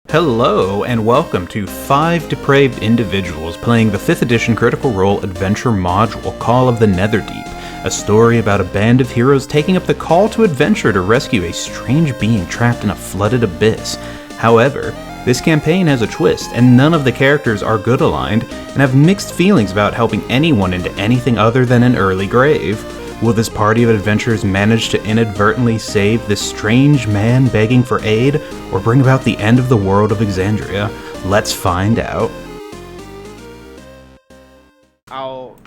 Hello, and welcome to 5 Depraved Individuals playing the 5th edition Critical Role adventure module, Call of the Netherdeep, a story about a band of heroes taking up the call to adventure to rescue a strange being trapped in a flooded abyss. However, this campaign has a twist, and none of the characters are good aligned, and have mixed feelings about helping anyone into anything other than an early grave. Will this party of adventurers manage to inadvertently save this strange man begging for aid, or bring about the end of the world of Exandria? Let's find out. I'll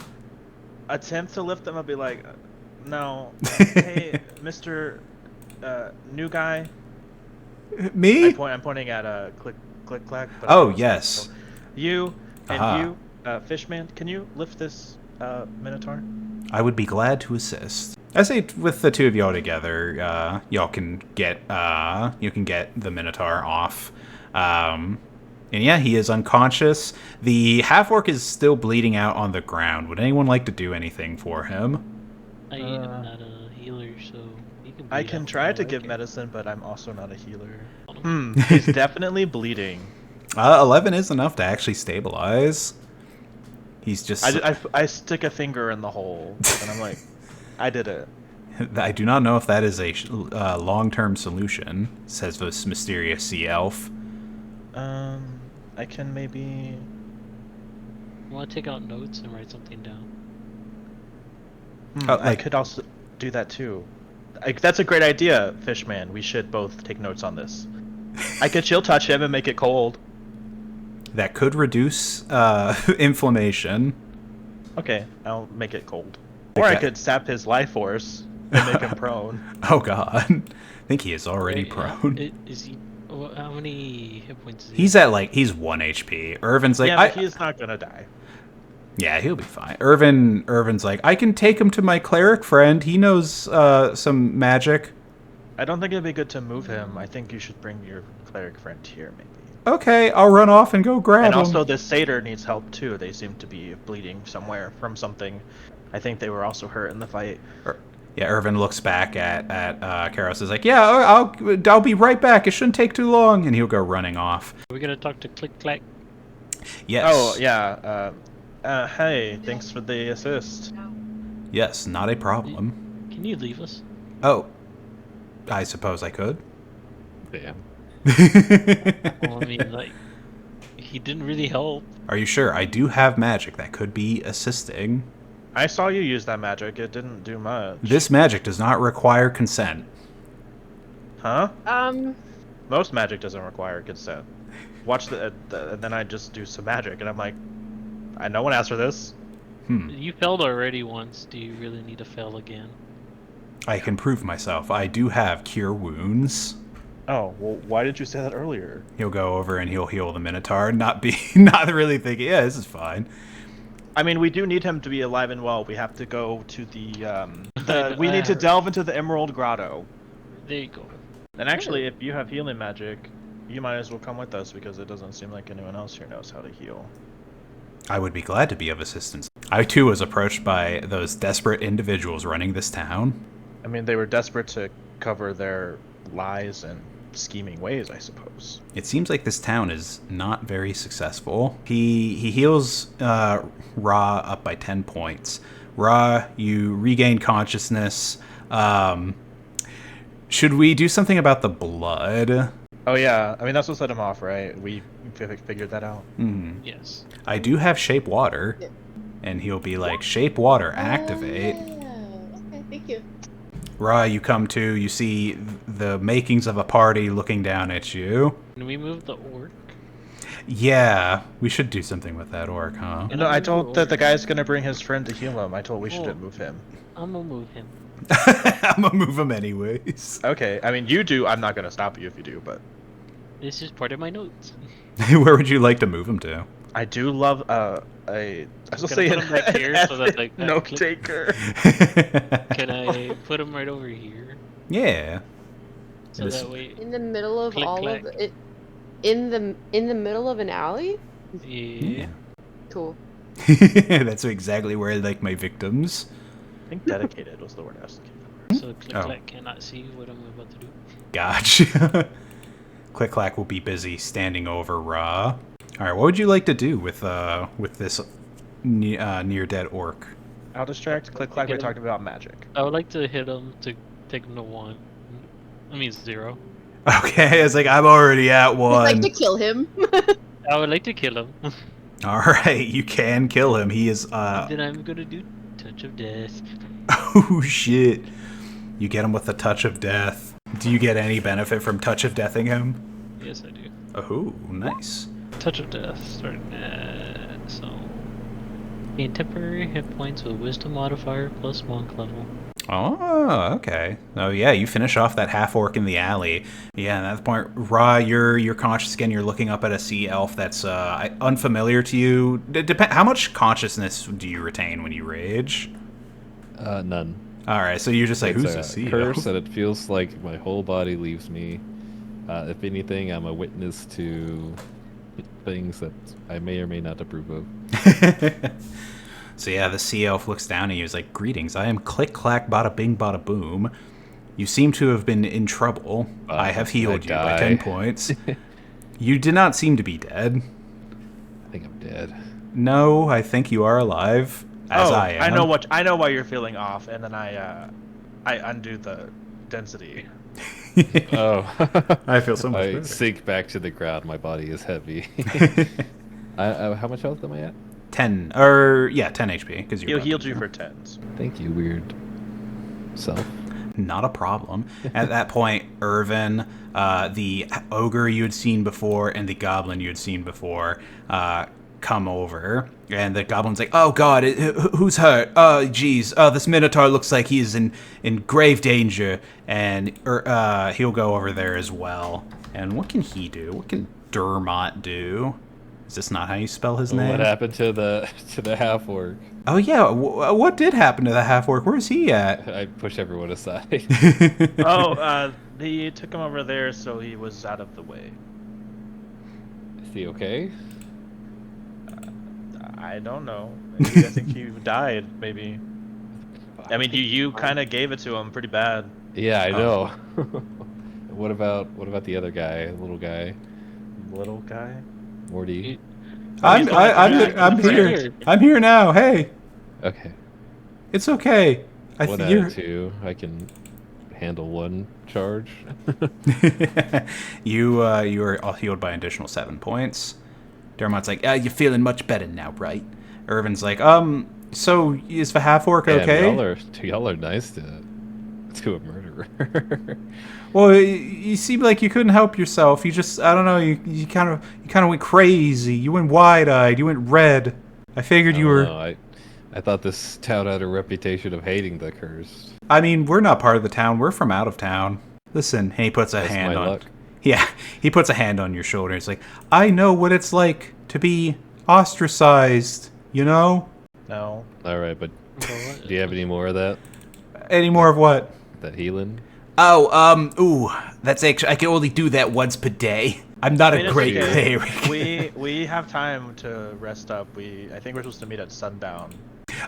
attempt to lift them. I'll be like, no, hey, Mr. New guy. Me? I'm pointing at click, clack. Oh, yes. You and Aha. you, Fishman, can you lift this Minotaur? I would be glad to assist. I say with the two of y'all together, y'all can get you can get the Minotaur off. And yeah, he is unconscious. The half-orc is still bleeding out on the ground. Would anyone like to do anything for him? I am not a healer, so you can. I bleed can out try if to you give like it. medicine, but I'm also not a healer. He's definitely bleeding. 11 is enough to actually stabilize. He's just... I stick a finger in the hole, and I'm like, I did it. I do not know if that is a long-term solution, says this mysterious sea elf. I can maybe... I want to take out notes and write something down. I could also do that too. That's a great idea, Fishman. We should both take notes on this. I could chill touch him and make it cold. That could reduce inflammation. Okay, I'll make it cold. Or I could sap his life force and make him prone. Oh god. I think he is already Wait, prone. Is he? How many hit points is he? He's at he's 1 HP. Irvin's like, Yeah, but he's not gonna die. yeah, he'll be fine. Irvin's like, I can take him to my cleric friend. He knows some magic. I don't think it'd be good to move him. I think you should bring your cleric friend here, maybe. Okay, I'll run off and go grab And him. also, the satyr needs help too. They seem to be bleeding somewhere from something. I think they were also hurt in the fight. Yeah, Irvin looks back at Karos. Is like, yeah, I'll be right back. It shouldn't take too long, and he'll go running off. Are we gonna talk to Click Clack? Yes. Oh yeah. Hey, thanks for the assist. Yes, not a problem. Can you leave us? Oh, I suppose I could. Damn. Well, I mean, like, he didn't really help. Are you sure? I do have magic that could be assisting. I saw you use that magic. It didn't do much. This magic does not require consent. Huh? Most magic doesn't require consent. Watch and then I just do some magic, and I'm like, no one asked for this. You failed already once. Do you really need to fail again? I can prove myself. I do have cure wounds. Oh, well, why did you say that earlier? He'll go over and he'll heal the Minotaur, not really thinking, yeah, this is fine. I mean, we do need him to be alive and well. We have to go to we need to delve into the Emerald Grotto. There you go. And actually, if you have healing magic, you might as well come with us, because it doesn't seem like anyone else here knows how to heal. I would be glad to be of assistance. I too was approached by those desperate individuals running this town. I mean, they were desperate to cover their lies and scheming ways, I suppose. It seems like this town is not very successful. He heals Ra up by 10 points. Ra, you regain consciousness. Should we do something about the blood? Oh yeah, I mean, that's what set him off, right? We figured that out. Yes. I do have shape water. And he'll be like, shape water, activate. Okay, thank you. Ra, you come to, you see the makings of a party looking down at you. Can we move the orc? Yeah, we should do something with that orc, huh? No, I told that the guy's gonna bring his friend to heal him. I told we shouldn't move him. I'm gonna move him. I'm gonna move him anyways. Okay, I mean, you do. I'm not gonna stop you if you do, but... This is part of my notes. Where would you like to move him to? I do love, I was Can I saying put him back here so that, like, that note clip- taker. Can I put him right over here? Yeah. So This- that way. In the middle of Click, all clack. of it, in the middle of an alley. Yeah. Cool. That's exactly where I like my victims. I think dedicated was the word I was looking for. So Click Oh. Clack cannot see what I'm about to do. Gotcha. Click Clack will be busy standing over Ra. All right, what would you like to do with this near dead orc? I'll distract Click Clack by talking about magic. I would like to hit him to take him to 1. I mean 0. Okay, it's like I'm already at 1. I'd like to kill him. I would like to kill him. All right, you can kill him. He is. Then I'm gonna do touch of death. Oh shit! You get him with the touch of death. Do you get any benefit from touch of deathing him? Yes, I do. Oh, nice. Touch of death. Starting at gain temporary hit points with wisdom modifier plus monk level. Oh, okay. Oh, yeah, you finish off that half-orc in the alley. Yeah, and at that point, Ra, you're conscious again. You're looking up at a sea elf that's unfamiliar to you. How much consciousness do you retain when you rage? None. All right, so you're just like, who's a sea curse, elf? and it feels like my whole body leaves me. If anything, I'm a witness to things that I may or may not approve of. So yeah, the sea elf looks down at you. He's like, "Greetings, I am Click Clack Bada Bing Bada Boom. You seem to have been in trouble. I have healed you by 10 points. You did not seem to be dead. I think I'm dead. No, I think you are alive, as I am. I know why you're feeling off, and then I undo the density. Oh. I feel so much I better. sink back to the ground. My body is heavy. How much health am I at? 10 HP because He'll healed you for 10s. Thank you, weird self. Not a problem. At that point, Irvin, the ogre you had seen before and the goblin you had seen before, come over, and the goblin's like, "Oh God, who's hurt? Oh geez, this minotaur looks like he's in grave danger," and he'll go over there as well. And what can he do? What can Dermot do? Is this not how you spell his name? What happened to the half orc? Oh yeah, what did happen to the half orc? Where's he at? I push everyone aside. He took him over there, so he was out of the way. Is he okay? I don't know. I think he died, maybe. I mean, you kind of gave it to him pretty bad. Yeah, I know. What about the other guy, the little guy? Little guy? Morty. I'm here. I'm here now. Hey, Okay. it's okay. One out of 2. I can handle 1 charge. You are all healed by an additional 7 points. Dermot's like, you're feeling much better now, right? Irvin's like, so is the half orc okay? Y'all are nice to a murderer. Well, you seem like you couldn't help yourself. You just, I don't know, you kind of went crazy. You went wide-eyed. You went red. I figured you were. No, I thought this town had a reputation of hating the cursed. I mean, we're not part of the town. We're from out of town. Listen, and he puts a hand on. Luck. Yeah, he puts a hand on your shoulder. He's like, I know what it's like to be ostracized. You know? No. All right, but do you have any more of that? Any more of what? That healing? Oh, that's actually, I can only do that once per day. I'm not a great cleric. we have time to rest up. I think we're supposed to meet at sundown.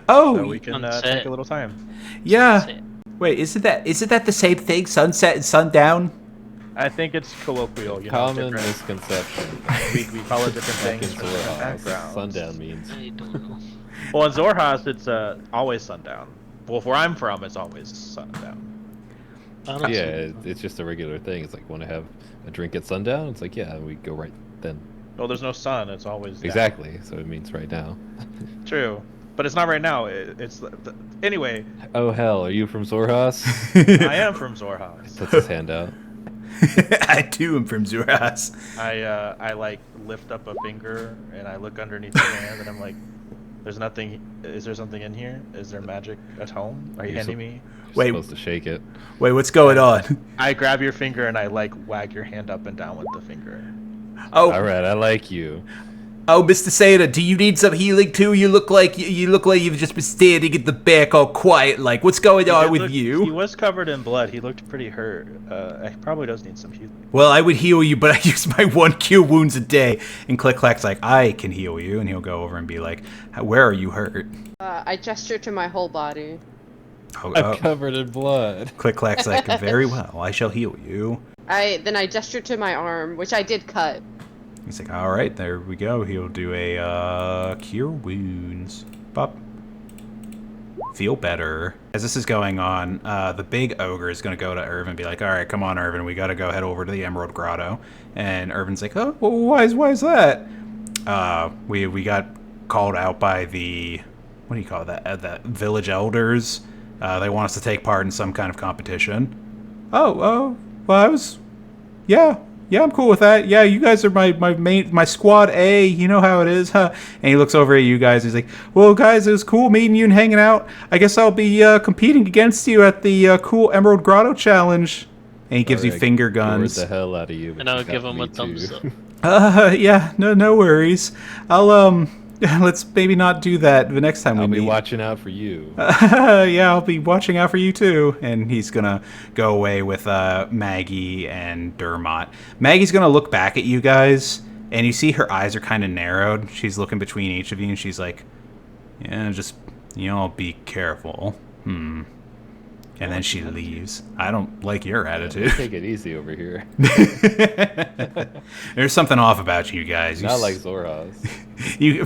Oh, so we can take a little time. Yeah. Wait, isn't that the same thing? Sunset and sundown? I think it's colloquial. Common misconception. We call it different things. Sundown means. I don't know. Well, in Zorhas, it's always sundown. Well, where I'm from, it's always sundown. Yeah, it's just a regular thing. It's like, want to have a drink at sundown? It's like, yeah, we go right then. Well, there's no sun. It's always down. Exactly. So it means right now. True, but it's not right now. Anyway. Oh hell, are you from Zorhas? I am from Zorhas. Puts his hand out. I too am from Zorhas. I like lift up a finger and I look underneath the hand and I'm like, there's nothing. Is there something in here? Is there magic at home? Are you handing me? You're supposed to shake it. Wait, what's going on? I grab your finger and I like wag your hand up and down with the finger. Oh, all right, I like you. Oh, Mr. Sada, do you need some healing too? You look like you've just been standing in the back all quiet. Like, what's going on with you? He was covered in blood. He looked pretty hurt. He probably does need some healing. Well, I would heal you, but I use my 1 cure wounds a day. And Click Clack's like, I can heal you, and he'll go over and be like, where are you hurt? I gesture to my whole body. Oh, I'm covered in blood. Click Clack's like, very well, I shall heal you. I gesture to my arm, which I did cut. He's like, all right, there we go. He'll do a cure wounds. Bop. Feel better. As this is going on, the big ogre is going to go to Irvin and be like, all right, come on, Irvin, we got to go head over to the Emerald Grotto. And Irvin's like, oh, well, why is that? We got called out by the, what do you call that? The village elders. They want us to take part in some kind of competition. Well, yeah, I'm cool with that. Yeah, you guys are my squad A. You know how it is, huh? And he looks over at you guys. He's like, well, guys, it was cool meeting you and hanging out. I guess I'll be competing against you at the cool Emerald Grotto Challenge. And he gives you finger guns. The hell out of you. And I'll give him a thumbs up. Yeah, no worries. I'll let's maybe not do that the next time we meet. I'll be watching out for you. Yeah, I'll be watching out for you too. And he's gonna go away with Maggie and Dermot. Maggie's gonna look back at you guys, and you see her eyes are kind of narrowed. She's looking between each of you, and she's like, "Yeah, just be careful." And then she leaves. I don't like your attitude. Take it easy over here. There's something off about you guys. Not like Zorha's.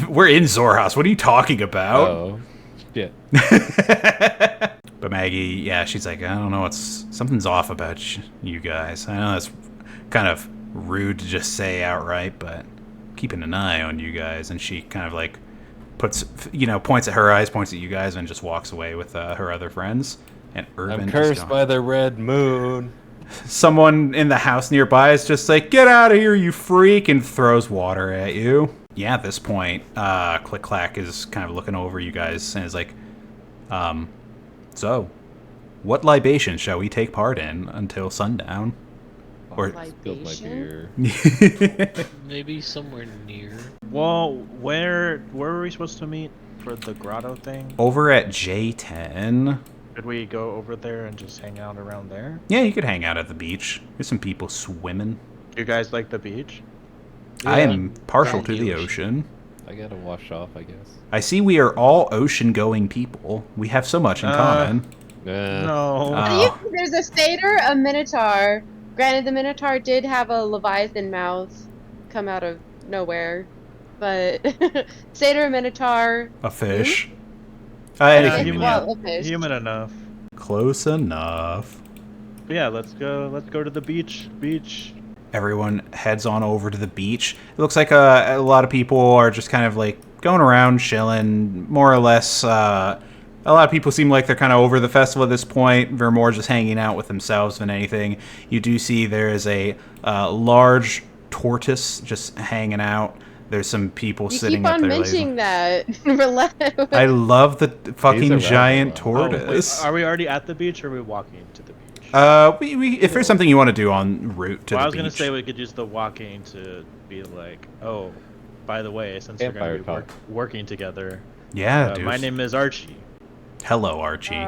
We're in Zorha's. What are you talking about? Oh, shit. But Maggie, yeah, she's like, I don't know, something's off about you guys. I know that's kind of rude to just say outright, but keeping an eye on you guys. And she kind of like points at her eyes, points at you guys, and just walks away with her other friends. And Urban I'm cursed by the red moon. Someone in the house nearby is just like, get out of here, you freak, and throws water at you. Yeah, at this point, Click Clack is kind of looking over you guys and is like, so, what libation shall we take part in until sundown? Or Libation? Maybe somewhere near. Well, where were we supposed to meet for the grotto thing? Over at J10. Could we go over there and just hang out around there? Yeah, you could hang out at the beach. There's some people swimming. You guys like the beach? Yeah, I am partial to the ocean. I gotta wash off, I guess. I see we are all ocean-going people. We have so much in common. No. There's a satyr, a minotaur. Granted, the minotaur did have a leviathan mouth come out of nowhere, but satyr, minotaur, A fish. Human enough. Close enough. But yeah, let's go to the beach. Everyone heads on over to the beach. It looks like a lot of people are just kind of like going around chilling, more or less. A lot of people seem like they're kind of over the festival at this point. They're more just hanging out with themselves than anything. You do see there is a large tortoise just hanging out. There's some people sitting up there. You keep on mentioning that. I love the fucking giant tortoise. Are we already at the beach, or are we walking to the beach? If there's something you want to do en route to the beach. I was gonna say we could use the walking to be like, oh, by the way, since we're gonna be working together. Yeah, dude. My name is Archie. Hello, Archie.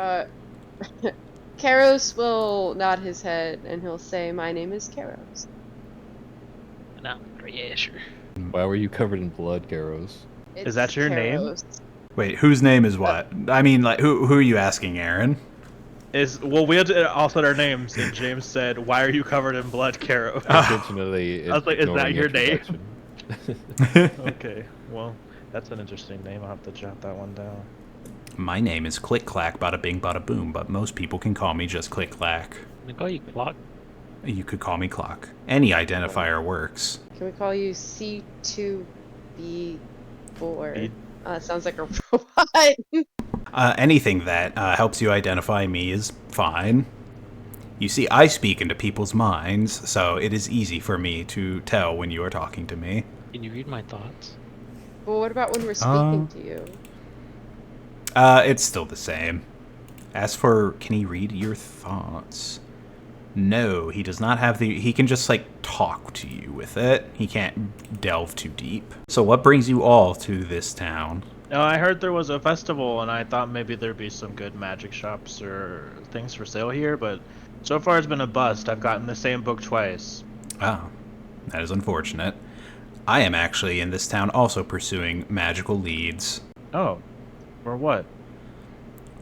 Karos will nod his head and he'll say, "My name is Karos." No, yeah, sure. Why were you covered in blood, Garros? Is that your name? Wait, whose name is what? I mean, like, who are you asking, Aaron? We had to all said our names, and James said, "Why are you covered in blood, Caro?" Intentionally. I was like, "Is that your name?" Okay, well, that's an interesting name. I'll have to jot that one down. My name is Click Clack, bada bing, bada boom, but most people can call me just Click Clack. Can I call you Clock? You could call me Clock. Any identifier works. Can we call you C2B4? Sounds like a robot. Anything that helps you identify me is fine. You see, I speak into people's minds, so it is easy for me to tell when you are talking to me. Can you read my thoughts? Well, what about when we're speaking to you? It's still the same. As for, can he read your thoughts? No, he does not have the... He can just, like, talk to you with it. He can't delve too deep. So what brings you all to this town? I heard there was a festival, and I thought maybe there'd be some good magic shops or things for sale here, but so far it's been a bust. I've gotten the same book twice. Oh, that is unfortunate. I am actually in this town also pursuing magical leads. Oh, for what?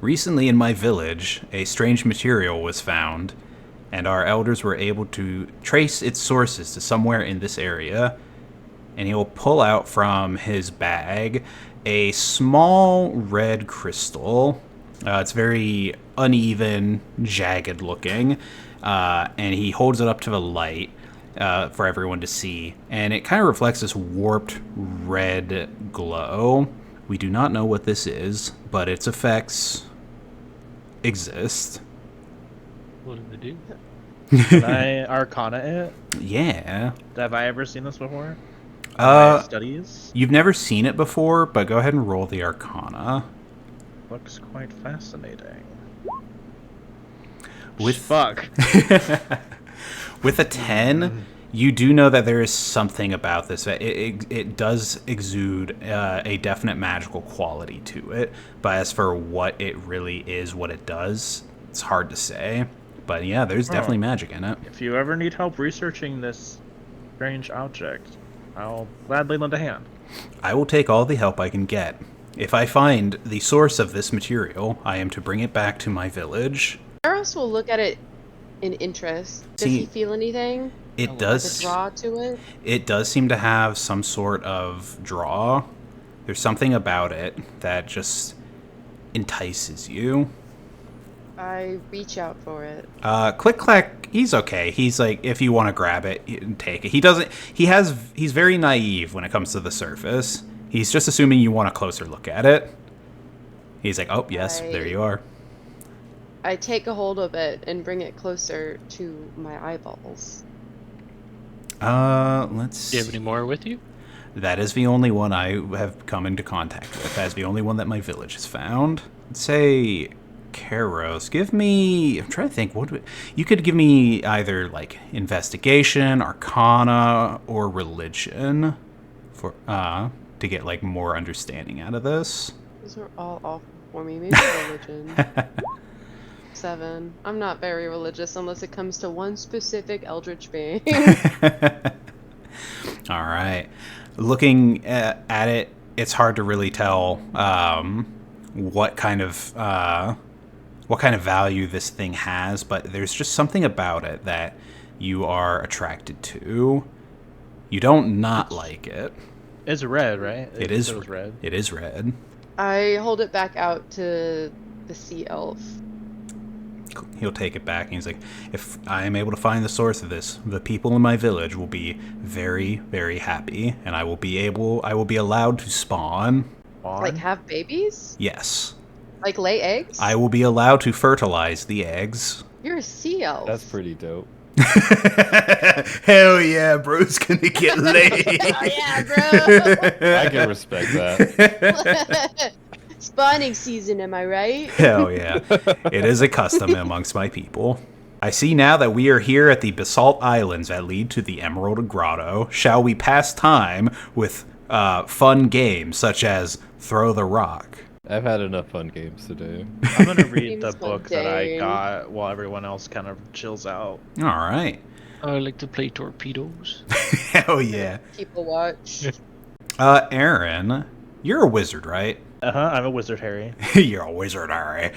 Recently in my village, a strange material was found, and our elders were able to trace its sources to somewhere in this area. And he'll pull out from his bag a small red crystal. It's very uneven, jagged looking, and he holds it up to the light for everyone to see. And it kind of reflects this warped red glow. We do not know what this is, but its effects exist. What do they do? Can I Arcana it? Yeah. Have I ever seen this before? My studies? You've never seen it before, but go ahead and roll the Arcana. Looks quite fascinating. With Fuck. With a 10, you do know that there is something about this. It does exude a definite magical quality to it, but as for what it really is, what it does, it's hard to say. But yeah, there's definitely magic in it. If you ever need help researching this strange object, I'll gladly lend a hand. I will take all the help I can get. If I find the source of this material, I am to bring it back to my village. Eros will look at it in interest. Does he feel anything? It does. Like a draw to it? It does seem to have some sort of draw. There's something about it that just entices you. I reach out for it. Click Clack, he's okay. He's like, if you want to grab it, take it. He's very naive when it comes to the surface. He's just assuming you want a closer look at it. He's like, oh, yes, there you are. I take a hold of it and bring it closer to my eyeballs. Let's see. Do you have any more with you? That is the only one I have come into contact with. That is the only one that my village has found. Let's say Karos, give me... I'm trying to think. You could give me either, like, investigation, arcana, or religion for to get, like, more understanding out of this. Those are all awful for me. Maybe religion. 7. I'm not very religious unless it comes to one specific eldritch being. All right. Looking at it, it's hard to really tell what kind of value this thing has, but there's just something about it that you are attracted to. You don't not like it. It's red, right? It is red. It is red. I hold it back out to the sea elf. He'll take it back, and he's like, if I am able to find the source of this, the people in my village will be very, very happy, and I will be allowed to spawn. Like have babies? Yes. Like lay eggs? I will be allowed to fertilize the eggs. You're a sea elf. That's pretty dope. Hell yeah, bro's gonna get laid. Hell yeah, bro. I can respect that. Spawning season, am I right? Hell yeah. It is a custom amongst my people. I see now that we are here at the Basalt Islands that lead to the Emerald Grotto. Shall we pass time with fun games such as Throw the Rock? I've had enough fun games today. I'm going to read the Games book one that I day. got while everyone else kind of chills out. All right. I like to play torpedoes. Hell yeah. People watch. Aaron, you're a wizard, right? I'm a wizard, Harry. You're a wizard, all right.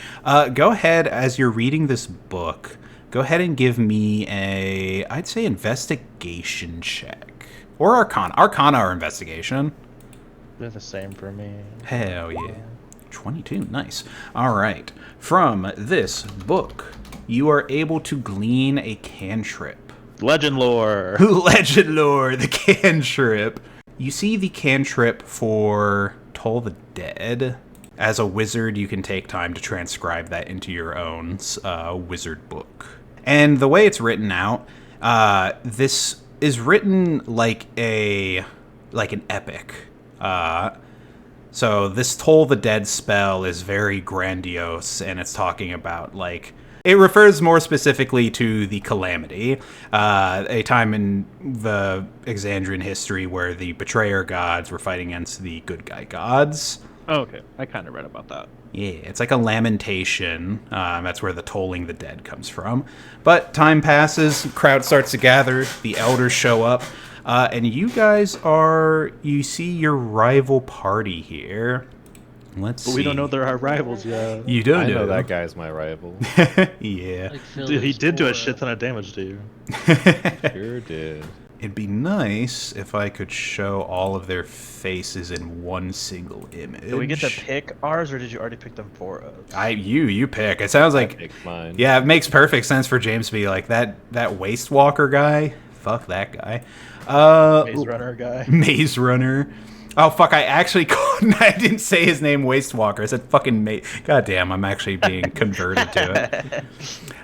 Go ahead, as you're reading this book, go ahead and give me I'd say investigation check. Or arcana. Arcana or investigation. They're the same for me. Hell yeah. 22, nice. All right. From this book, you are able to glean a cantrip. Legend lore. Legend lore, the cantrip. You see the cantrip for Toll the Dead. As a wizard, you can take time to transcribe that into your own wizard book. And the way it's written out, this is written like an epic. So this Toll the Dead spell is very grandiose, and it's talking about, like, it refers more specifically to the Calamity, a time in the Exandrian history where the betrayer gods were fighting against the good guy gods. Oh, okay. I kind of read about that. Yeah, it's like a lamentation. That's where the tolling the dead comes from. But time passes, crowd starts to gather, the elders show up, and you guys you see your rival party here. Let's see. But we don't know they're our rivals yet. You don't I know know. that guy's my rival. Yeah. Like Dude, he did do a Phil's shit ton of damage to you. Sure did. It'd be nice if I could show all of their faces in one single image. Did we get to pick ours, or did you already pick them for us? You pick. It sounds like, Pick mine. yeah, it makes perfect sense for James to be like that Waste Walker guy. Fuck that guy. Maze Runner guy. Maze Runner. Oh fuck! I actually I didn't say his name, Waste Walker. I said fucking Maze. God damn! I'm actually being converted to it.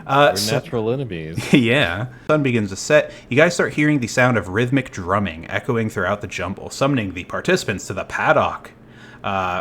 We're natural enemies. Yeah. Sun begins to set. You guys start hearing the sound of rhythmic drumming echoing throughout the jumble, summoning the participants to the paddock,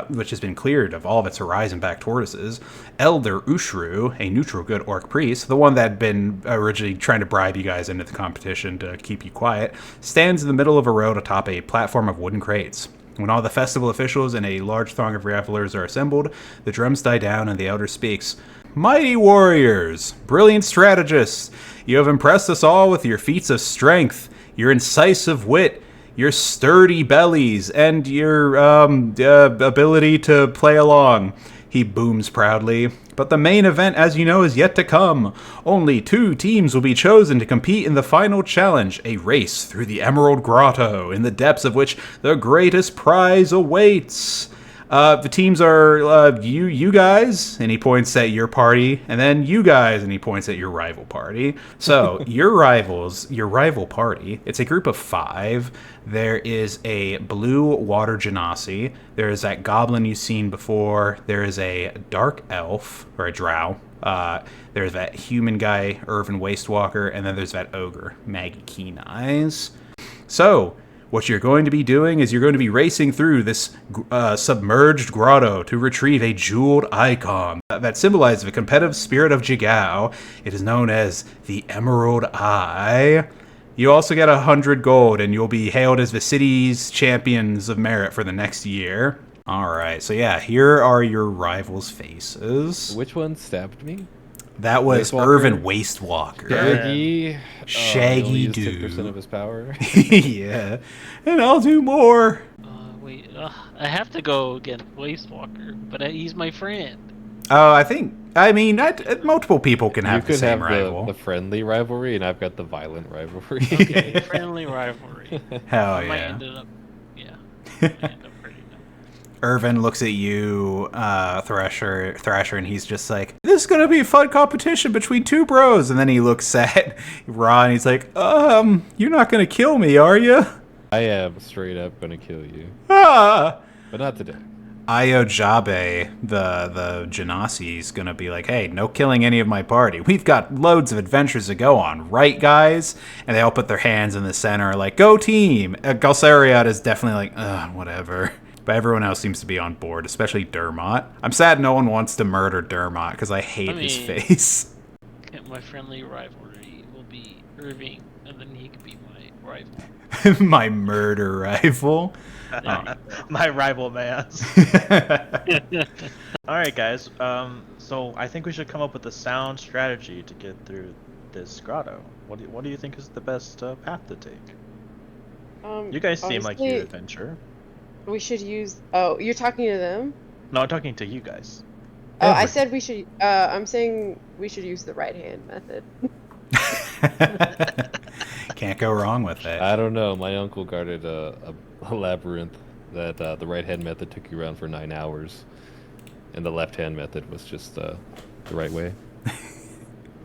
which has been cleared of all of its horizon-backed tortoises. Elder Ushru, a neutral good orc priest, the one that had been originally trying to bribe you guys into the competition to keep you quiet, stands in the middle of a road atop a platform of wooden crates. When all the festival officials and a large throng of revelers are assembled, the drums die down and the elder speaks. Mighty warriors, brilliant strategists, you have impressed us all with your feats of strength, your incisive wit, your sturdy bellies, and your ability to play along. He booms proudly. But the main event, as you know, is yet to come. Only 2 teams will be chosen to compete in the final challenge, a race through the Emerald Grotto, in the depths of which the greatest prize awaits. The teams are you guys, and he points at your party, and then you guys, and he points at your rival party. So your rival party, it's a group of 5. There is a blue water genasi. There is that goblin you've seen before. There is a dark elf, or a drow. There's that human guy, Irvin Wastewalker, and then there's that ogre, Maggie Keen Eyes. So what you're going to be doing is you're going to be racing through this submerged grotto to retrieve a jeweled icon that symbolizes the competitive spirit of Jigao. It is known as the Emerald Eye. You also get 100 gold, and you'll be hailed as the city's champions of merit for the next year. Alright, so yeah, here are your rivals' faces. Which one stabbed me? That was Irvin Wastewalker. Shaggy dude. 10% of his power. Yeah, and I'll do more. Wait, I have to go against Wastewalker, but he's my friend. Oh, I mean, multiple people can have the same rival. You could have the friendly rivalry, and I've got the violent rivalry. Okay, friendly rivalry. Hell I might yeah. end up pretty nice. Irvin looks at you, Thrasher, and he's just like, this is gonna be a fun competition between 2 bros. And then he looks at Ra and he's like, you're not gonna kill me, are you? I am straight up gonna kill you. Ah! But not today. Io Jabe, the Genasi, is gonna be like, hey, no killing any of my party. We've got loads of adventures to go on, right, guys? And they all put their hands in the center, like, go team! Galsariad is definitely like, whatever. But everyone else seems to be on board, especially Dermot. I'm sad no one wants to murder Dermot, because I hate his face. My friendly rivalry will be Irving, and then he could be my rival. My murder rival. My rival mass. Alright guys, so I think we should come up with a sound strategy to get through this grotto. What do you think is the best path to take? You guys seem like you adventure. We should use... Oh, you're talking to them? No, I'm talking to you guys. Oh, I said we should... I'm saying we should use the right-hand method. Can't go wrong with it. I don't know. My uncle guarded a labyrinth that the right-hand method took you around for 9 hours. And the left-hand method was just the right way.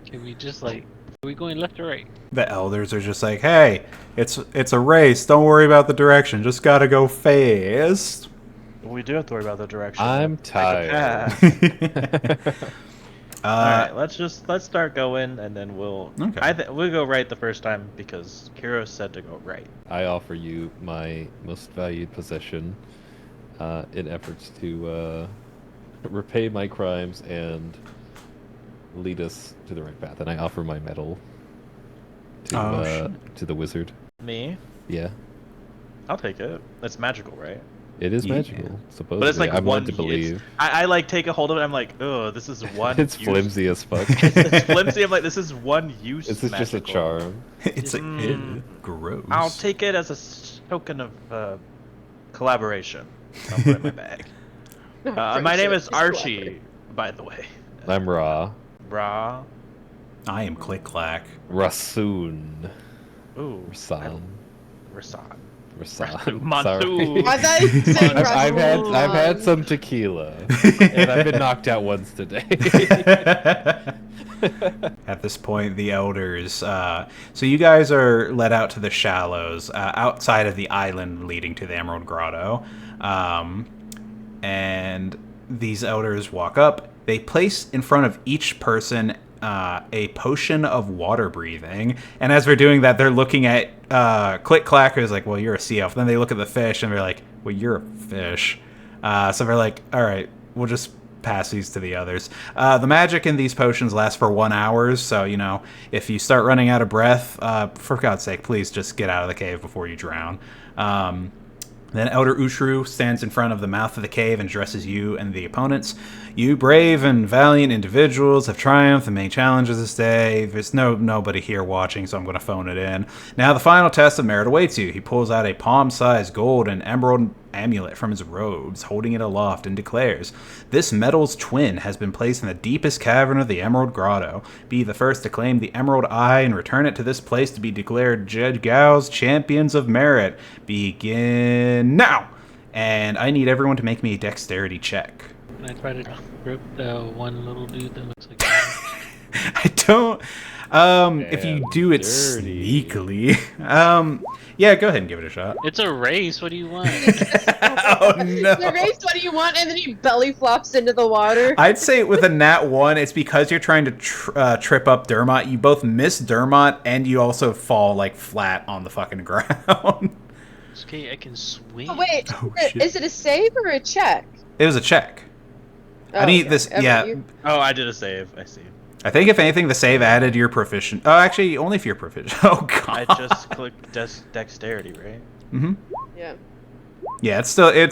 Can we just, are we going left or right? The elders are just like, hey, it's a race. Don't worry about the direction. Just gotta go fast. We do have to worry about the direction. I'm tired. Alright, let's start going, and then we'll we'll go right the first time because Kiro said to go right. I offer you my most valued possession in efforts to repay my crimes and lead us to the right path. And I offer my medal to the wizard. Me? Yeah. I'll take it. It's magical, right? It is magical, supposedly. But it's like I'm one led to believe. I take a hold of it. I'm like, oh, this is one. It's flimsy as fuck. It's flimsy. I'm like, this is one use. This is just a charm. It's gross. I'll take it as a token of collaboration. I'll put it in my bag. My name is Archie, by the way. I'm Ra. Ra. I am Click Clack. Rasoon. Ooh. Rasan. Rasan. Rasan. Monsoon. I thought you said I've had some tequila, and I've been knocked out once today. At this point, the elders. So you guys are led out to the shallows outside of the island leading to the Emerald Grotto. And these elders walk up. They place in front of each person a potion of water breathing. And as they're doing that, they're looking at Click Clack, who's like, well, you're a sea elf. Then they look at the fish and they're like, well, you're a fish. So they're like, all right, we'll just pass these to the others. The magic in these potions lasts for 1 hour, so, you know, if you start running out of breath, for God's sake, please just get out of the cave before you drown. Then Elder Ushru stands in front of the mouth of the cave and addresses you and the opponents. You brave and valiant individuals have triumphed in many challenges this day. There's nobody here watching, so I'm going to phone it in. Now the final test of merit awaits you. He pulls out a palm-sized gold and emerald amulet from his robes, holding it aloft, and declares, "This metal's twin has been placed in the deepest cavern of the Emerald Grotto. Be the first to claim the Emerald Eye and return it to this place to be declared Judge Gao's Champions of Merit. Begin now!" And I need everyone to make me a dexterity check. Can I try to grip the one little dude that looks like I don't... if you do it dirty. sneakily... yeah, go ahead and give it a shot. It's a race, what do you want? Oh, no. The race, what do you want? And then he belly flops into the water. I'd say with a nat 1, it's because you're trying to trip up Dermot. You both miss Dermot, and you also fall, like, flat on the fucking ground. Okay, I can swim. Oh, wait, shit. is it a save or a check? It was a check. Oh, I need okay. this, Okay, yeah. Oh, I did a save. I see. I think if anything, the save added your proficient. Oh, actually, only if you're proficient. Oh, God. I just clicked dexterity, right? Mm-hmm. Yeah. Yeah, it's still, Yeah,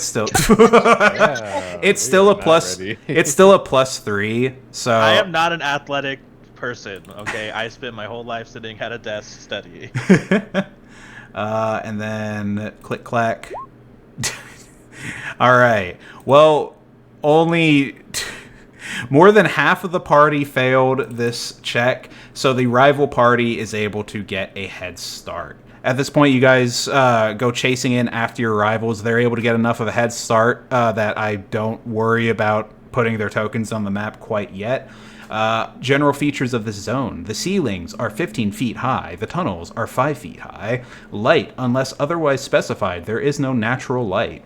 it's still a not plus, ready. it's still a +3, so. I am not an athletic person, okay? I spent my whole life sitting at a desk studying. And then Click Clack. All right. Well, only more than half of the party failed this check, so the rival party is able to get a head start. At this point, you guys go chasing in after your rivals. They're able to get enough of a head start that I don't worry about putting their tokens on the map quite yet. General features of this zone. The ceilings are 15 feet high. The tunnels are 5 feet high. Light, unless otherwise specified, there is no natural light.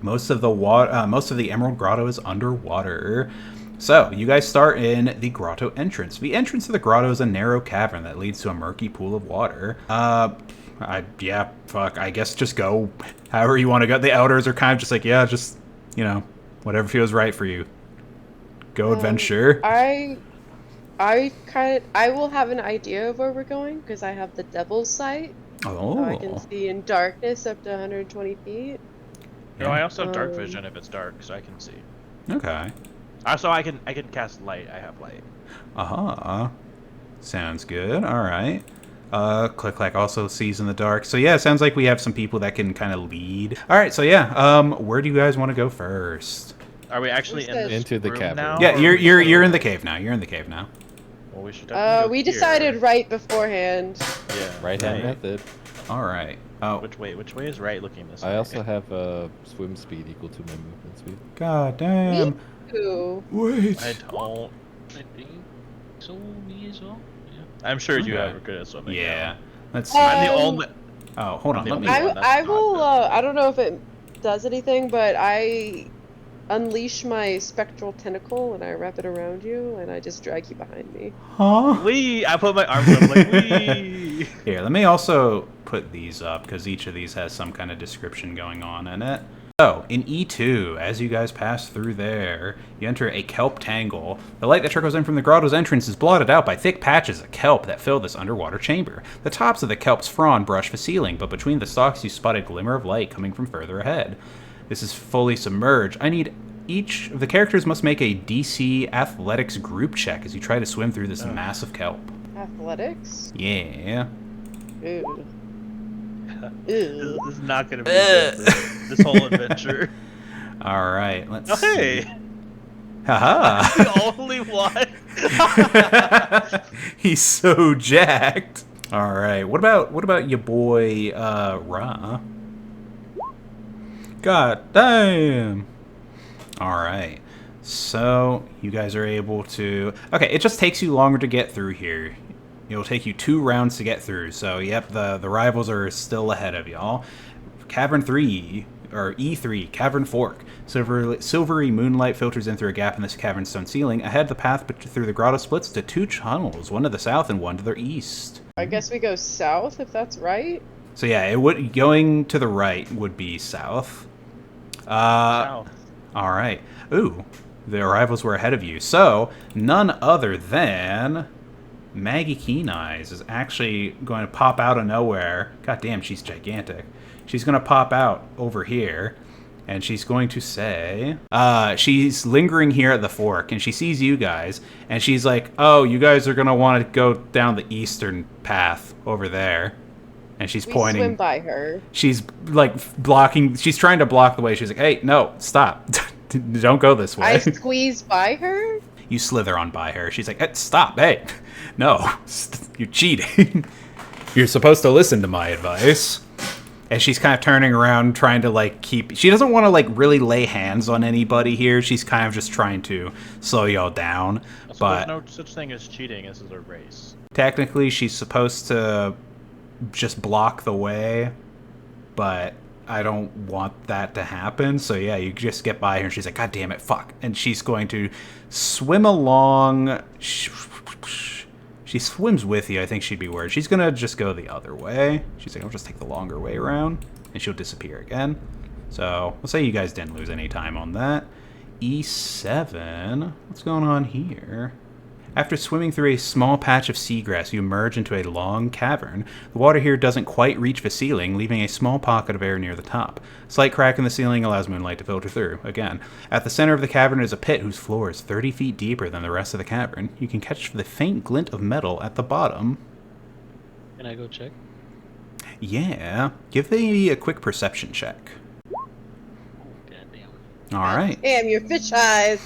Most of the Emerald Grotto is underwater. So, you guys start in the grotto entrance. The entrance to the grotto is a narrow cavern that leads to a murky pool of water. I guess just go however you want to go. The elders are kind of just like, yeah, just, you know, whatever feels right for you. Go adventure. I will have an idea of where we're going because I have the Devil's Sight. Oh. So I can see in darkness up to 120 feet. No, I also have dark vision if it's dark, so I can see. Okay. Also, I can cast light. I have light. Sounds good. All right. Click Clack also sees in the dark. So yeah, it sounds like we have some people that can kind of lead. All right. So yeah, where do you guys want to go first? Are we actually in this Into the room cavern. now? Yeah, or- you're in the cave now. You're in the cave now. Well, we should definitely go We here. decided right beforehand. Yeah. Right hand method. All right. Oh, Which way is right looking this way? I also have a swim speed equal to my movement speed. God damn. Ooh. Wait. I don't. I think so, me as well. Yeah. I'm sure you Okay. guys are good at swimming. Yeah. now. Let's see. I'm the Um, only. Oh, hold on. the Let me. only one. that's I not will. good. I don't know if it does anything, but I unleash my spectral tentacle and I wrap it around you and I just drag you behind me. Huh? Wee! I put my arms up like wee. Here, let me also put these up because each of these has some kind of description going on in it. So, in E2, as you guys pass through there, you enter a kelp tangle. The light that trickles in from the grotto's entrance is blotted out by thick patches of kelp that fill this underwater chamber. The tops of the kelp's frond brush the ceiling, but between the stalks you spot a glimmer of light coming from further ahead. This is fully submerged. I need each of the characters must make a DC Athletics group check as you try to swim through this massive kelp. Athletics? Yeah. Ooh. This Ew. is not gonna be good, this whole adventure. All right, let's Oh, see. hey! Haha! The only one. He's so jacked. All right, what about your boy Ra? God damn. All right. So, you guys are able to... Okay, it just takes you longer to get through here. It'll take you 2 rounds to get through. So, yep, the rivals are still ahead of y'all. Cavern 3, or E3, Cavern Fork. Silvery moonlight filters in through a gap in this cavern stone ceiling. Ahead, the path through the grotto splits to 2 tunnels, one to the south and one to the east. I guess we go south, if that's right. So, yeah, going to the right would be south. South. All right. Ooh, the arrivals were ahead of you. So, none other than Maggie Keen Eyes is actually going to pop out of nowhere. God damn, she's gigantic. She's going to pop out over here, and she's going to say... she's lingering here at the fork, and she sees you guys, and she's like, oh, you guys are going to want to go down the eastern path over there. And she's pointing. Swim by her. She's like blocking. She's trying to block the way. She's like, "Hey, no, stop! Don't go this way." I squeeze by her. You slither on by her. She's like, hey, "Stop! Hey, no, you're cheating. You're supposed to listen to my advice." And she's kind of turning around, trying to like keep. She doesn't want to like really lay hands on anybody here. She's kind of just trying to slow y'all down. So But there's no such thing as cheating. This is a race. technically, she's supposed to just block the way, but I don't want that to happen. So yeah, you just get by her and she's like, God damn it, fuck. And she's going to swim along. She swims with you. I think she'd be worried. She's going to just go the other way. She's like, I'll just take the longer way around. And she'll disappear again. So let's say you guys didn't lose any time on that. E7. What's going on here? After swimming through a small patch of seagrass, you emerge into a long cavern. The water here doesn't quite reach the ceiling, leaving a small pocket of air near the top. A slight crack in the ceiling allows moonlight to filter through, again. At the center of the cavern is a pit whose floor is 30 feet deeper than the rest of the cavern. You can catch the faint glint of metal at the bottom. Can I go check? Yeah. Give me a quick perception check. Oh, goddamn. All right. Damn, your fish eyes.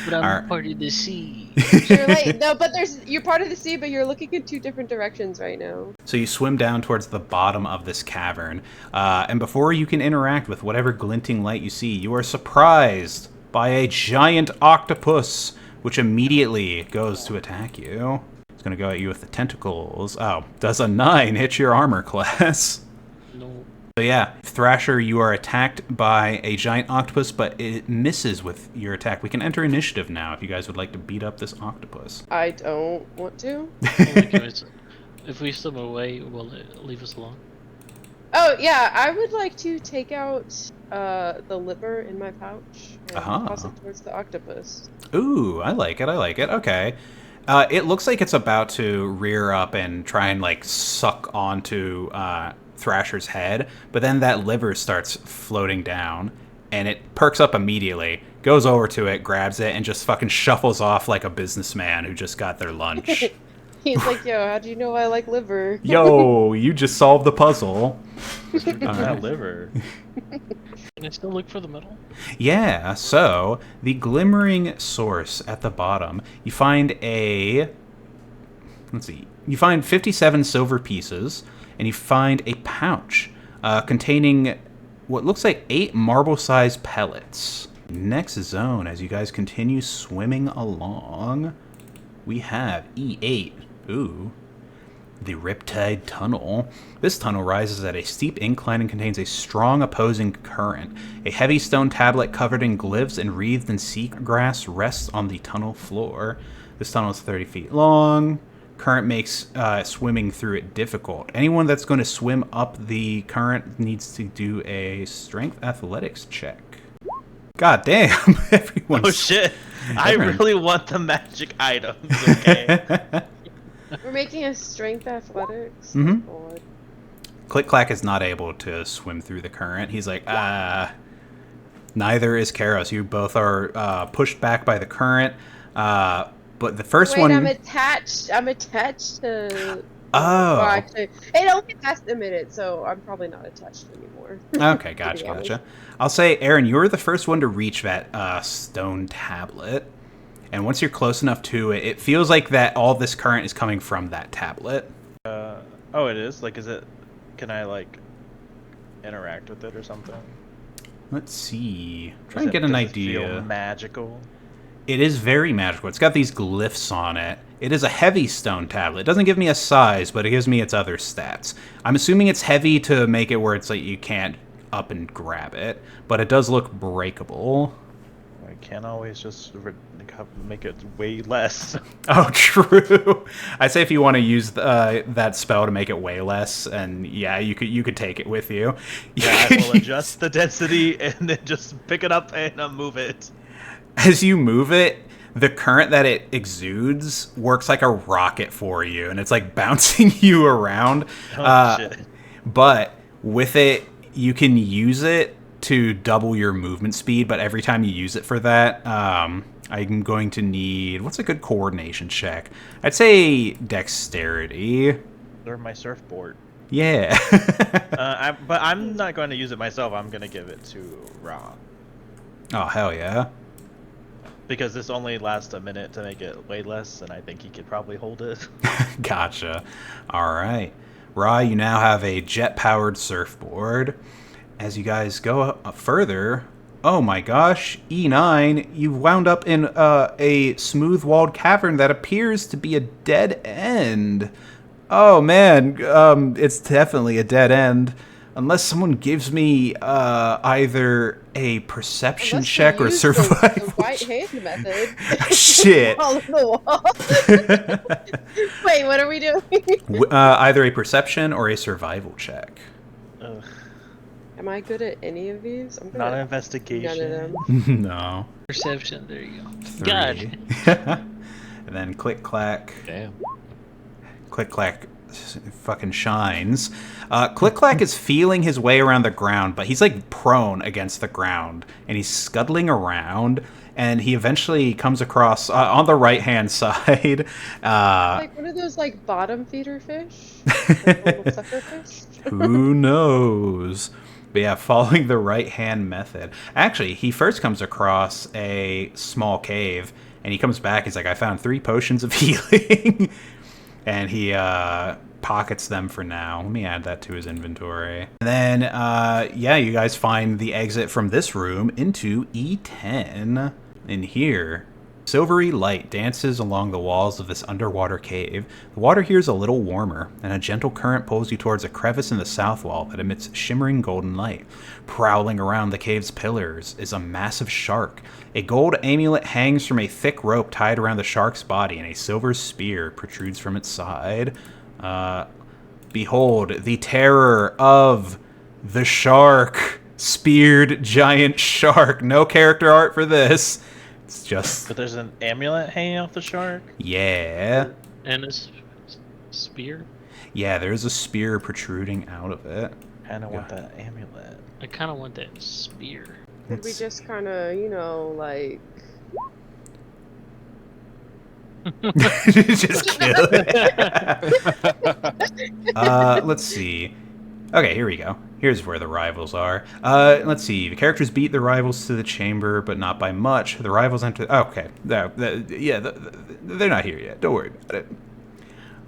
But I'm Alright. part of the sea. You're late. No, but you're part of the sea, but you're looking in 2 different directions right now. So you swim down towards the bottom of this cavern, and before you can interact with whatever glinting light you see, you are surprised by a giant octopus, which immediately goes to attack you. It's going to go at you with the tentacles. Oh, does a 9 hit your armor class? No. So yeah, Thrasher, you are attacked by a giant octopus, but it misses with your attack. We can enter initiative now if you guys would like to beat up this octopus. I don't want to. If we swim away, will it leave us alone? Oh, yeah, I would like to take out the liver in my pouch and toss it towards the octopus. Ooh, I like it, okay. It looks like it's about to rear up and try and like suck onto Thrasher's head, but then that liver starts floating down and it perks up immediately, goes over to it, grabs it, and just fucking shuffles off like a businessman who just got their lunch. He's like, yo, how do you know I like liver? Yo, you just solved the puzzle. That liver. Can I still look for the metal? Yeah, so the glimmering source at the bottom, you find you find 57 silver pieces, and you find a pouch containing what looks like 8 marble-sized pellets. Next zone, as you guys continue swimming along, we have E8. Ooh. The Riptide Tunnel. This tunnel rises at a steep incline and contains a strong opposing current. A heavy stone tablet covered in glyphs and wreathed in seagrass rests on the tunnel floor. This tunnel is 30 feet long. Current makes swimming through it difficult. Anyone that's going to swim up the current needs to do a strength athletics check. God damn, everyone's... Oh shit! I really want the magic items, okay? We're making a strength athletics. Mhm. Oh, God. Click-Clack is not able to swim through the current. He's like, neither is Karos. You both are pushed back by the current. But the first Wait, one... I'm attached to Oh. Well, actually, it only lasts a minute, so I'm probably not attached anymore. Okay, gotcha. I'll say, Aaron, you're the first one to reach that stone tablet. And once you're close enough to it, it feels like that all this current is coming from that tablet. Oh, it is? Like, is it... Can I, like, interact with it or something? Let's see. Try and get an idea. Does it feel magical? It is very magical. It's got these glyphs on it. It is a heavy stone tablet. It doesn't give me a size, but it gives me its other stats. I'm assuming it's heavy to make it where it's like you can't up and grab it, but it does look breakable. I can't always just make it way less. Oh, true. I'd say if you want to use that spell to make it way less, and yeah, you could take it with you. Yeah, I will adjust the density and then just pick it up and move it. As you move it, the current that it exudes works like a rocket for you, and it's like bouncing you around. Shit. But with it, you can use it to double your movement speed, but every time you use it for that, I'm going to need... What's a good coordination check? I'd say dexterity. Or my surfboard. Yeah. But I'm not going to use it myself. I'm going to give it to Ra. Oh, hell yeah. Because this only lasts a minute to make it way less, and I think he could probably hold it. Gotcha. All right. Ra, you now have a jet-powered surfboard. As you guys go further, oh my gosh, E9, you've wound up in a smooth-walled cavern that appears to be a dead end. Oh man, it's definitely a dead end. Unless someone gives me either a perception check or a survival the white hand method. Shit. Wait, what are we doing? Either a perception or a survival check. Ugh. Am I good at any of these? I'm Not an investigation. None of them. No. Perception, there you go. 3. God. And then click clack. Damn. Click clack fucking shines. Click clack is feeling his way around the ground, but he's like prone against the ground, and he's scuttling around, and he eventually comes across on the right hand side. Like one of those like bottom feeder fish, like little sucker fish. Who knows? But yeah, following the right-hand method. Actually, he first comes across a small cave, and he comes back. He's like, I found 3 potions of healing. And he pockets them for now. Let me add that to his inventory. And then, yeah, you guys find the exit from this room into E10. In here, silvery light dances along the walls of this underwater cave. The water here is a little warmer, and a gentle current pulls you towards a crevice in the south wall that emits shimmering golden light. Prowling around the cave's pillars is a massive shark. A gold amulet hangs from a thick rope tied around the shark's body, and a silver spear protrudes from its side. Behold, the terror of the shark. Speared giant shark. No character art for this. It's just... But there's an amulet hanging off the shark? Yeah. And a spear? Yeah, there's a spear protruding out of it. I kinda want that amulet. I kind of want that spear. Could we just kind of, you know, like... Just kill it. Let's see. Okay, here we go. Here's where the rivals are. Let's see. The characters beat the rivals to the chamber, but not by much. The rivals enter... Okay. Yeah, they're not here yet. Don't worry about it.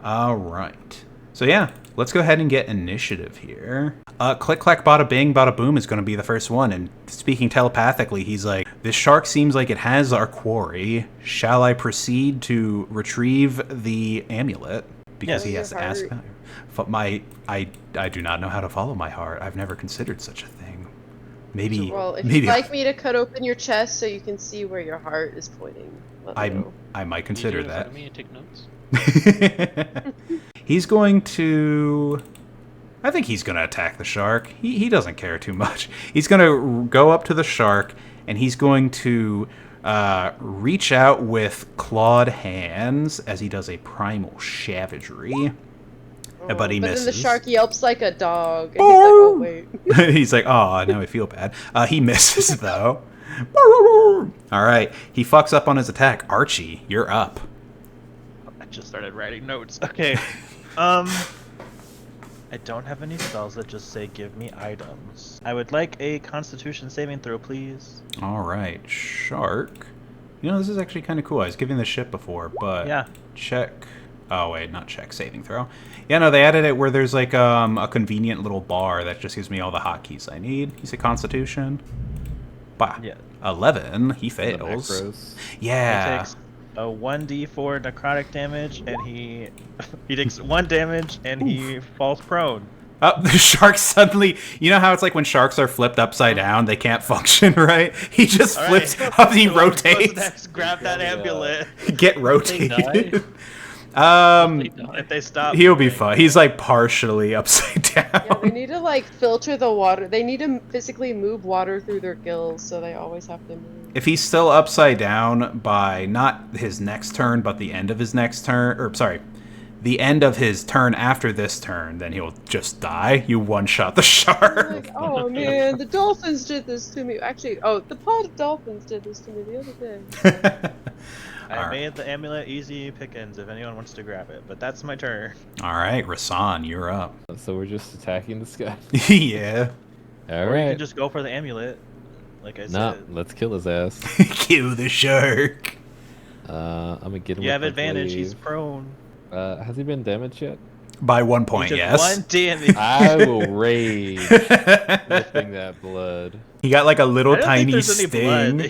All right. So yeah, let's go ahead and get initiative here. Click, clack, bada bing, bada boom is going to be the first one. And speaking telepathically, he's like, this shark seems like it has our quarry. Shall I proceed to retrieve the amulet? Because he has to ask... I do not know how to follow my heart. I've never considered such a thing. Maybe... Well, if maybe you'd like me to cut open your chest so you can see where your heart is pointing, let me know. I might consider that. Me and take notes. He's going to... I think he's going to attack the shark. He doesn't care too much. He's going to go up to the shark, and he's going to reach out with clawed hands as he does a primal savagery. But he misses. Then the shark yelps like a dog, and he's like, oh, wait. He's like, oh, now I feel bad. He misses, though. All right. He fucks up on his attack. Archie, you're up. I just started writing notes. Okay. I don't have any spells that just say give me items. I would like a Constitution saving throw, please. All right, shark. You know, this is actually kind of cool. I was giving this shit before, but Yeah. check. Oh wait, not check, saving throw. Yeah, no, they added it where there's like a convenient little bar that just gives me all the hotkeys I need. You say Constitution? Bah. Yeah. 11. He The fails. macros. Yeah. He takes a 1d4 necrotic damage, and he takes 1 damage, and he falls prone. Oh, the shark suddenly... You know how it's like when sharks are flipped upside down, they can't function, right? He just All flips right. up, he Whoever goes rotates. next, grab that amulet. Get They rotated. If they stop, He'll be moving. fine. He's like partially upside down. Yeah, they need to like filter the water. They need to physically move water through their gills, so they always have to move. If he's still upside down by not his next turn, but the end of his next turn, or sorry, the end of his turn after this turn, then he'll just die. You one-shot the shark. Like, oh man, the dolphins did this to me. Actually, the pod of dolphins did this to me the other day. I Alright. made the amulet easy pickings if anyone wants to grab it, but that's my turn. All right, Rasan, you're up. So we're just attacking this guy. Yeah. All Or you right. can just go for the amulet, like I Nah, said. let's kill his ass. Kill the shark. I'm gonna get him. You have with my advantage. He's glaive. prone. Has he been damaged yet? By 1 He point, took yes. 1 damage. I will rage, lifting that blood. He got like a I little don't tiny think there's any sting. blood.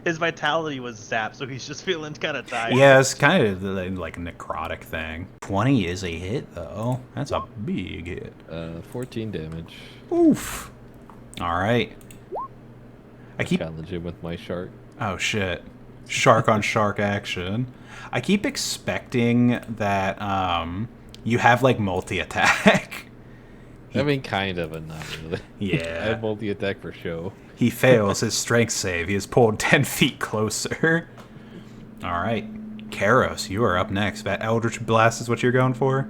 His vitality was zapped, so he's just feeling kind of tired. Yeah, it's kind of like a necrotic thing. 20 is a hit, though. That's a big hit. 14 damage. Oof. All right. I keep... Challenge him with my shark. Oh, shit. Shark on shark action. I keep expecting that you have, like, multi-attack. I mean, kind of, but not really. Yeah. I have multi-attack for show. He fails his strength save. He is pulled 10 feet closer. All right. Karos, you are up next. That Eldritch Blast is what you're going for?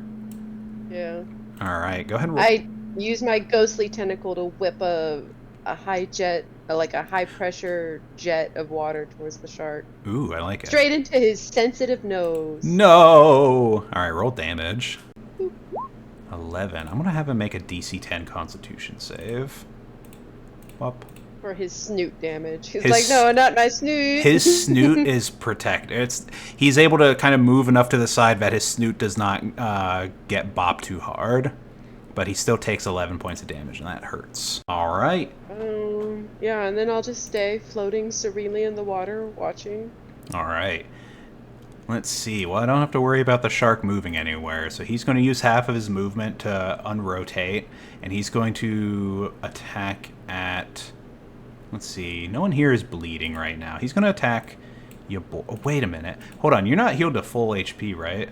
Yeah. All right. Go ahead and roll. I use my ghostly tentacle to whip a high jet, like a high pressure jet of water towards the shark. Ooh, I like it. Straight into his sensitive nose. No! All right, roll damage. 11. I'm going to have him make a DC 10 Constitution save. Up. For his snoot damage. He's His- like, no, not my snoot. His snoot is protected. He's able to kind of move enough to the side that his snoot does not get bopped too hard. But he still takes 11 points of damage, and that hurts. All right. Yeah, and then I'll just stay floating serenely in the water, watching. All right. Let's see. Well, I don't have to worry about the shark moving anywhere. So he's going to use half of his movement to unrotate. And he's going to attack at... Let's see. No one here is bleeding right now. He's going to attack you. Oh, wait a minute. Hold on. You're not healed to full HP, right,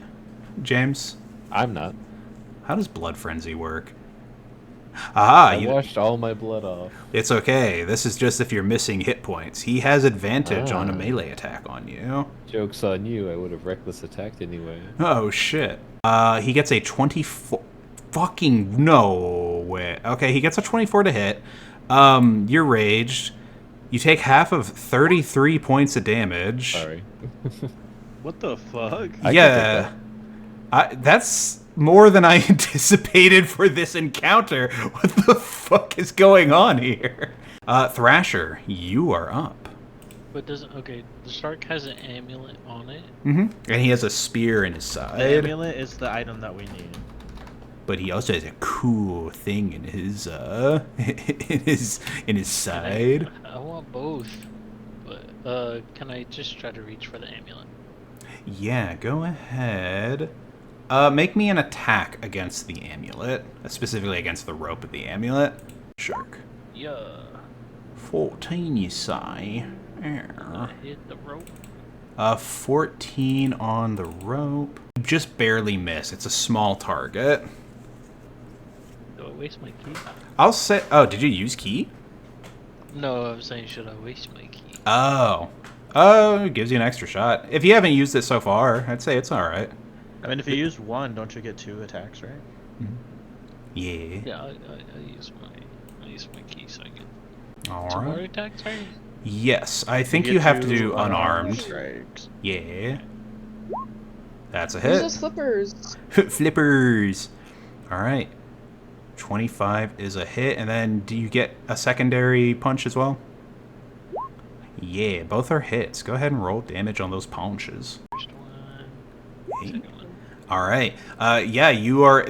James? I'm not. How does Blood Frenzy work? Ah, I washed all my blood off. it's okay. This is just if you're missing hit points. He has advantage on a Ah. melee attack on you. Joke's on you. I would have reckless attacked anyway. Oh, shit. He gets a 24... Fucking no way. Okay, he gets a 24 to hit. You're raged. You take half of 33 points of damage. Sorry. What the fuck? I can Yeah. That's more than I anticipated for this encounter. What the fuck is going on here? Thrasher, you are up. But doesn't the shark has an amulet on it. Mm-hmm. And he has a spear in his The side. amulet is the item that we need. But he also has a cool thing in his in his side. I want both, but can I just try to reach for the amulet? Yeah, go ahead. Make me an attack against the amulet, specifically against the rope of the amulet. Shark. Yeah. 14, you say? I hit the rope. 14 on the rope. Just barely miss. It's a small target. Do I waste my key? I'll say. Oh, did you use key? No, I'm saying should I waste my key? Oh. Oh, it gives you an extra shot. If you haven't used it so far, I'd say it's alright. I mean, if you use one, don't you get 2 attacks, right? Yeah. Yeah, I use my key so I get 2 more Alright. attacks, right? Yes, I think get you have to 2 do unarmed. strikes. Yeah. That's a Use hit. those flippers. Flippers. All right. 25 is a hit, and then do you get a secondary punch as well? Yeah, both are hits. Go ahead and roll damage on those punches. First one. Hey. Second one. All right. Yeah, you are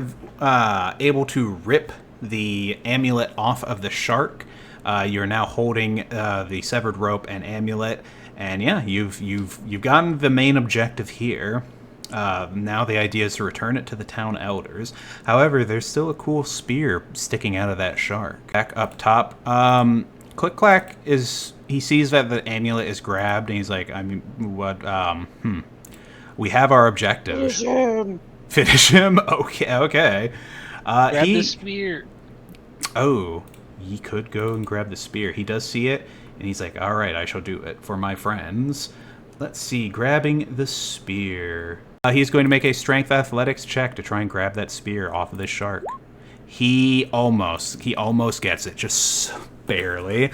able to rip the amulet off of the shark. You're now holding the severed rope and amulet, and yeah, you've gotten the main objective here. Now the idea is to return it to the town elders. However, there's still a cool spear sticking out of that shark. Back up top, Click Clack he sees that the amulet is grabbed, and he's like, I mean, what? We have our objective. Finish him. Finish him? Okay. Grab the spear. Oh, he could go and grab the spear. He does see it, and he's like, all right, I shall do it for my friends. Let's see, grabbing the spear. He's going to make a strength athletics check to try and grab that spear off of this shark. He almost gets it, just barely.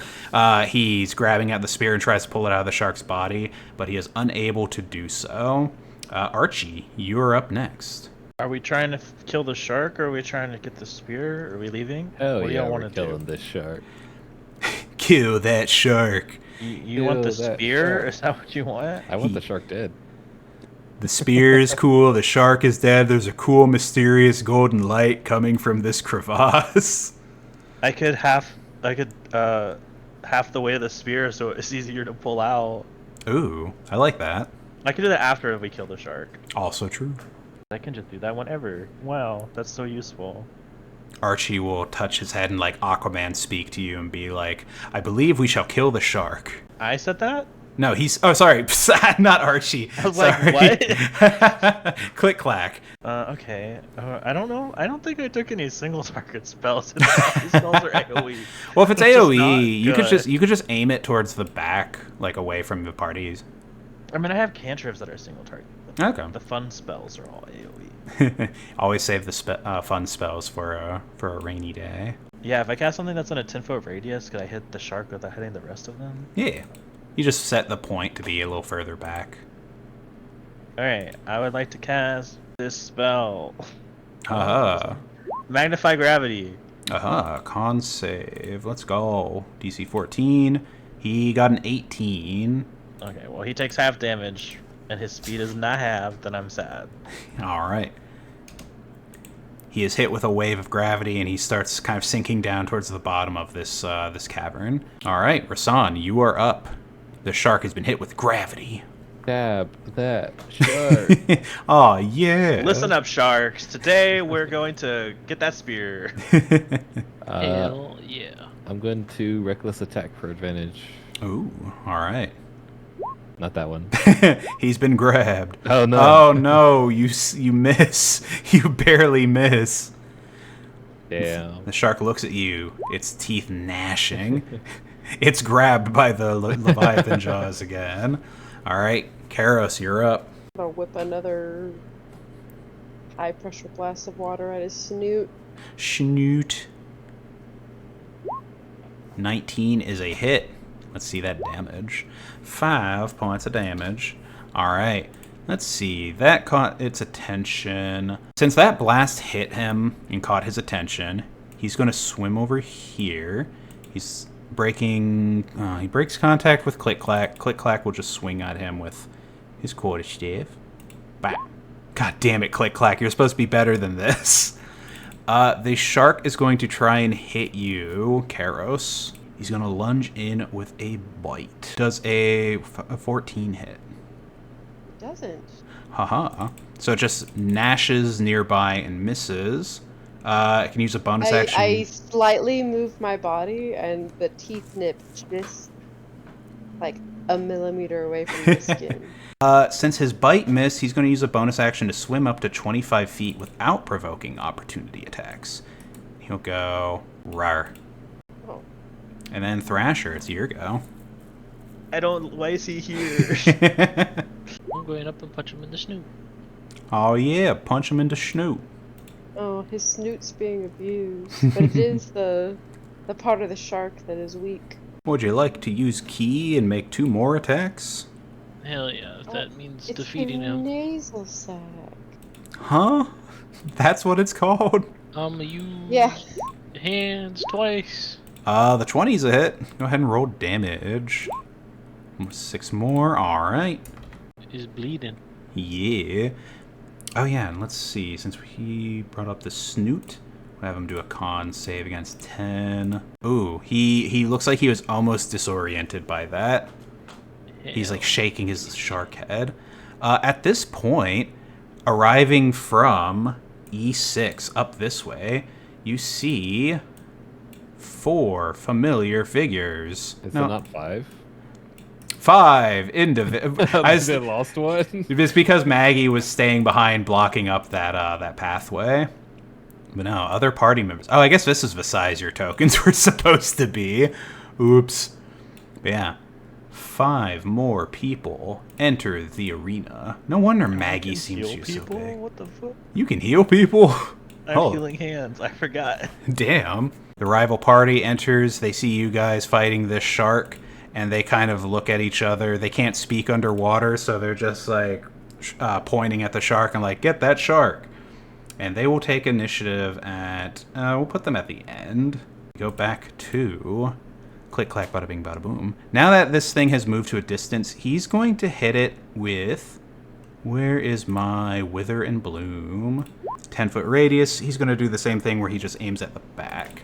He's grabbing at the spear and tries to pull it out of the shark's body, but he is unable to do so. Archie, you're up next. Are we trying to kill the shark, or are we trying to get the spear? Are we leaving? Oh what do yeah, y'all we're want to killing do? this shark. Kill that shark. You want the Kill that spear? shark. Is that what you want? I want the shark dead. The spear is cool. The shark is dead. There's a cool, mysterious golden light coming from this crevasse. I could half the way of the spear, so it's easier to pull out. Ooh, I like that. I can do that after we kill the shark. Also true. I can just do that whenever. Wow, that's so useful. Archie will touch his head and like Aquaman speak to you and be like, I believe we shall kill the shark. I said that? No, oh, sorry. Not Archie. I was Sorry. like, what? Click Clack. Okay. I don't know. I don't think I took any single target spells. These spells are AoE. Well, if it's Which is AoE, not you good. could just aim it towards the back, like away from the parties. I mean, I have cantrips that are single target. Okay. The fun spells are all AoE. Always save the fun spells for a rainy day. Yeah, if I cast something that's in a 10-foot radius, could I hit the shark without hitting the rest of them? Yeah. You just set the point to be a little further back. Alright, I would like to cast this spell. Aha. Magnify gravity. Aha. Con save. Let's go. DC 14. He got an 18. Okay, well, he takes half damage, and his speed is not half, then I'm sad. Alright. He is hit with a wave of gravity, and he starts kind of sinking down towards the bottom of this cavern. Alright, Rasan, you are up. The shark has been hit with gravity. Stab that shark. Oh, yeah. Listen up, sharks. Today, we're going to get that spear. Hell yeah. I'm going to reckless attack for advantage. Ooh, alright. Not that one. He's been grabbed. Oh no. Oh no, you miss. You barely miss. Damn. The shark looks at you, its teeth gnashing. It's grabbed by the Leviathan jaws again. Alright, Karos, you're up. I'll whip another high pressure blast of water at his snoot. Schnoot. 19 is a hit. Let's see that damage. 5 points of damage. Alright. Let's see. That caught its attention. Since that blast hit him and caught his attention, he's going to swim over here. He's breaking... he breaks contact with Click Clack. Click Clack will just swing at him with his quarterstaff. Bah. God damn it, Click Clack. You're supposed to be better than this. The shark is going to try and hit you, Karos. He's going to lunge in with a bite. Does a 14 hit? It doesn't. Haha. So it just gnashes nearby and misses. I can use a bonus action. I slightly move my body, and the teeth nip just like a millimeter away from the skin. Since his bite missed, he's going to use a bonus action to swim up to 25 feet without provoking opportunity attacks. He'll go rar. Oh. And then Thrasher, it's your go. I don't... Why is he here? I'm going up and punch him in the snoot. Oh yeah, punch him into schnoot. Oh, his snoot's being abused, but it is the part of the shark that is weak. Would you like to use key and make 2 more attacks? Hell yeah, if that means It's defeating a him. nasal sac. Huh? That's what it's called? Use Yeah. hands twice. The 20's a hit. Go ahead and roll damage. 6 more. Alright. Is bleeding. Yeah. Oh yeah, and let's see. Since he brought up the snoot, we'll have him do a con save against 10. Ooh, he looks like he was almost disoriented by that. He's like shaking his shark head. At this point, arriving from E6 up this way, you see 4 familiar figures. Is it not 5? 5 individuals. I lost one. It's because Maggie was staying behind, blocking up that pathway. But no, other party members. Oh, I guess this is the size your tokens were supposed to be. Oops. But yeah. 5 more people enter the arena. No wonder Maggie seems you so big. What the fuck? You can heal people? I have healing hands. I forgot. Damn. The rival party enters. They see you guys fighting this shark, and they kind of look at each other. They can't speak underwater, so they're just like pointing at the shark and like, get that shark. And they will take initiative at, we'll put them at the end. Go back to click, clack, bada bing, bada boom. Now that this thing has moved to a distance, he's going to hit it with, where is my wither and bloom? 10-foot radius. He's going to do the same thing where he just aims at the back.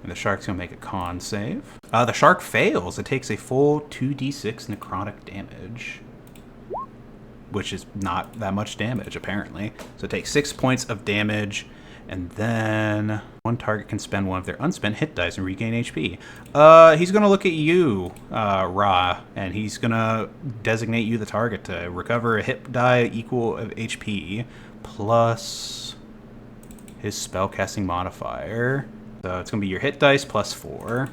And the shark's going to make a con save. The shark fails. It takes a full 2d6 necrotic damage, which is not that much damage, apparently. So it takes 6 points of damage, and then one target can spend one of their unspent hit dice and regain HP. He's going to look at you, Ra, and he's going to designate you the target to recover a hit die equal of HP plus his spellcasting modifier. So it's going to be your hit dice plus 4.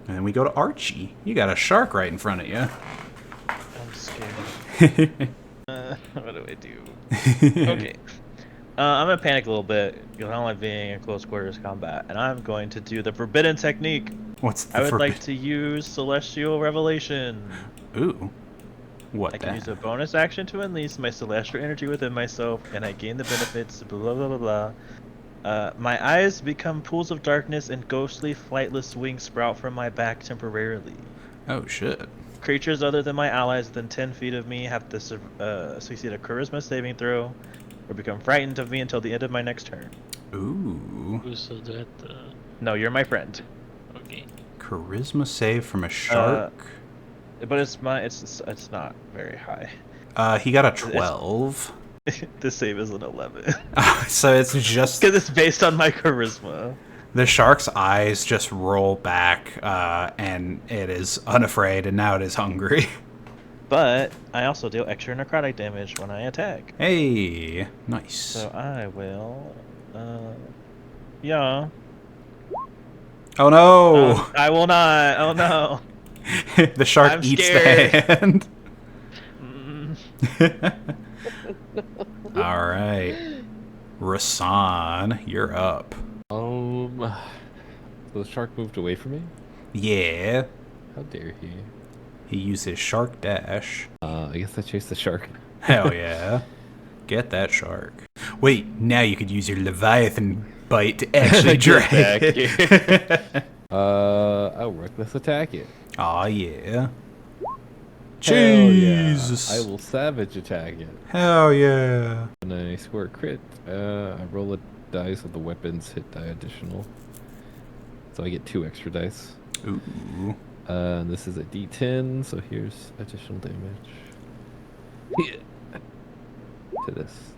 And then we go to Archie. You got a shark right in front of you. I'm scared. What do I do? Okay. I'm gonna panic a little bit because I don't like being in close quarters combat, and I'm going to do the forbidden technique. What's the I would like to use Celestial Revelation. Ooh. What I can use a bonus action to unleash my celestial energy within myself, and I gain the benefits, blah blah blah blah. My eyes become pools of darkness, and ghostly, flightless wings sprout from my back temporarily. Oh, shit. Creatures other than my allies within 10 feet of me have to succeed a charisma saving throw or become frightened of me until the end of my next turn. Ooh. So that, No, you're my friend. okay. Charisma save from a shark? But it's not very high. He got a 12. The save is an 11. So it's just... Because it's based on my charisma. The shark's eyes just roll back, and it is unafraid, and now it is hungry. But I also deal extra necrotic damage when I attack. Hey, nice. So I will... yeah. Oh no! I will not. Oh no. The shark I'm eats scared. the hand. Mm. Alright. Rasan, you're up. So the shark moved away from me? Yeah. How dare he? He used his shark dash. I guess I chased the shark. Hell yeah. Get that shark. Wait, now you could use your Leviathan bite to actually drag it. I'll reckless attack it. Aw, yeah. Hell yeah. Jesus. I will savage attack it. Hell yeah. When I score a crit, I roll a dice with the weapons hit die additional. So I get 2 extra dice. Ooh. And this is a D10, so here's additional damage. To this.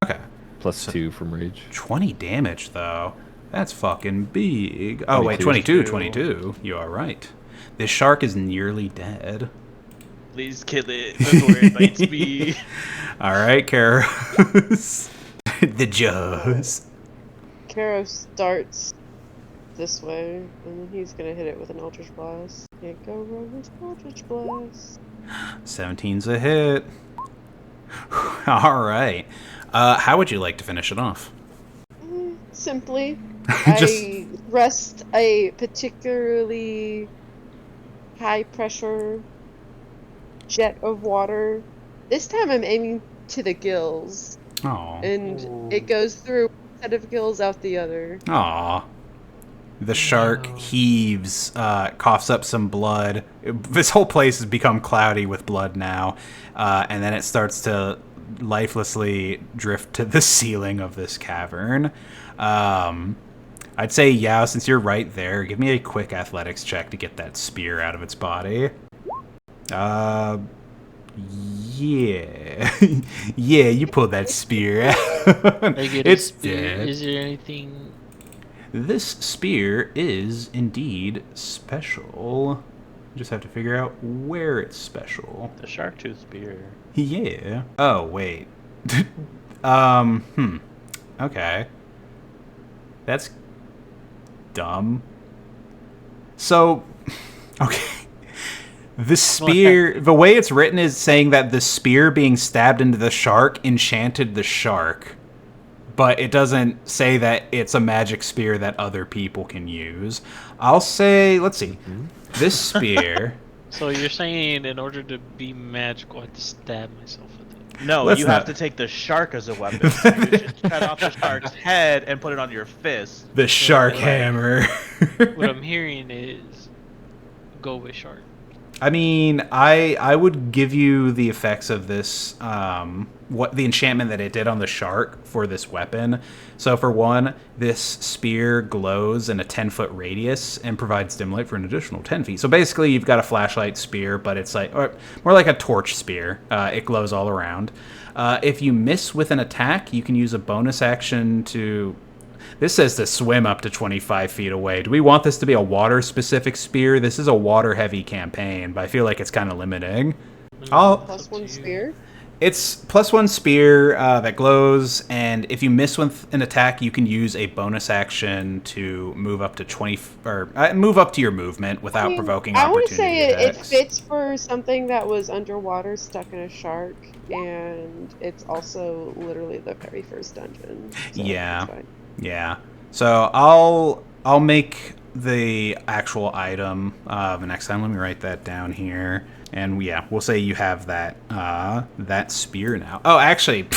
Okay. Plus 2 from rage. 20 damage, though. That's fucking big. Oh, wait, 22. 22. You are right. This shark is nearly dead. Please kill it before it bites me. Alright, Karos. The Jaws. Karo starts this way, and then he's gonna hit it with an Eldritch Blast. Can't go wrong with Eldritch Blast. 17's a hit. Alright. How would you like to finish it off? Simply, Just- I rest a particularly high pressure jet of water. This time I'm aiming to the gills. Oh. And it goes through one set of gills out the other. Aw. The shark heaves, coughs up some blood. This whole place has become cloudy with blood now. And then it starts to lifelessly drift to the ceiling of this cavern. I'd say, yeah, since you're right there, give me a quick athletics check to get that spear out of its body. Yeah. Yeah, you pull that spear out. It's dead. Is there anything... This spear is indeed special. Just have to figure out where it's special. The shark tooth spear. Yeah. Oh, wait. Okay. That's dumb. So, okay. The spear, the way it's written is saying that the spear being stabbed into the shark enchanted the shark. But it doesn't say that it's a magic spear that other people can use. I'll say, let's see. This spear... So you're saying in order to be magical, I have to stab myself with it? No, Let's you not- have to take the shark as a weapon. So you should cut off the shark's head and put it on your fist. The shark hammer. What I'm hearing is go with shark. I mean, I would give you the effects of this, what the enchantment that it did on the shark for this weapon. So for one, this spear glows in a 10-foot radius and provides dim light for an additional 10 feet. So basically, you've got a flashlight spear, but it's like, or more like a torch spear. It glows all around. If you miss with an attack, you can use a bonus action to... This says to swim up to 25 feet away. Do we want this to be a water-specific spear? This is a water-heavy campaign, but I feel like it's kind of limiting. Plus one spear? It's plus one spear that glows, and if you miss with an attack, you can use a bonus action to move up to 20, or move up to your movement without provoking I opportunity would say it attacks. fits for something that was underwater, stuck in a shark, and it's also literally the very first dungeon. So Yeah. it's fine. Yeah. So I'll make the actual item the next time. Let me write that down here. And yeah, we'll say you have that that spear now. Oh, actually,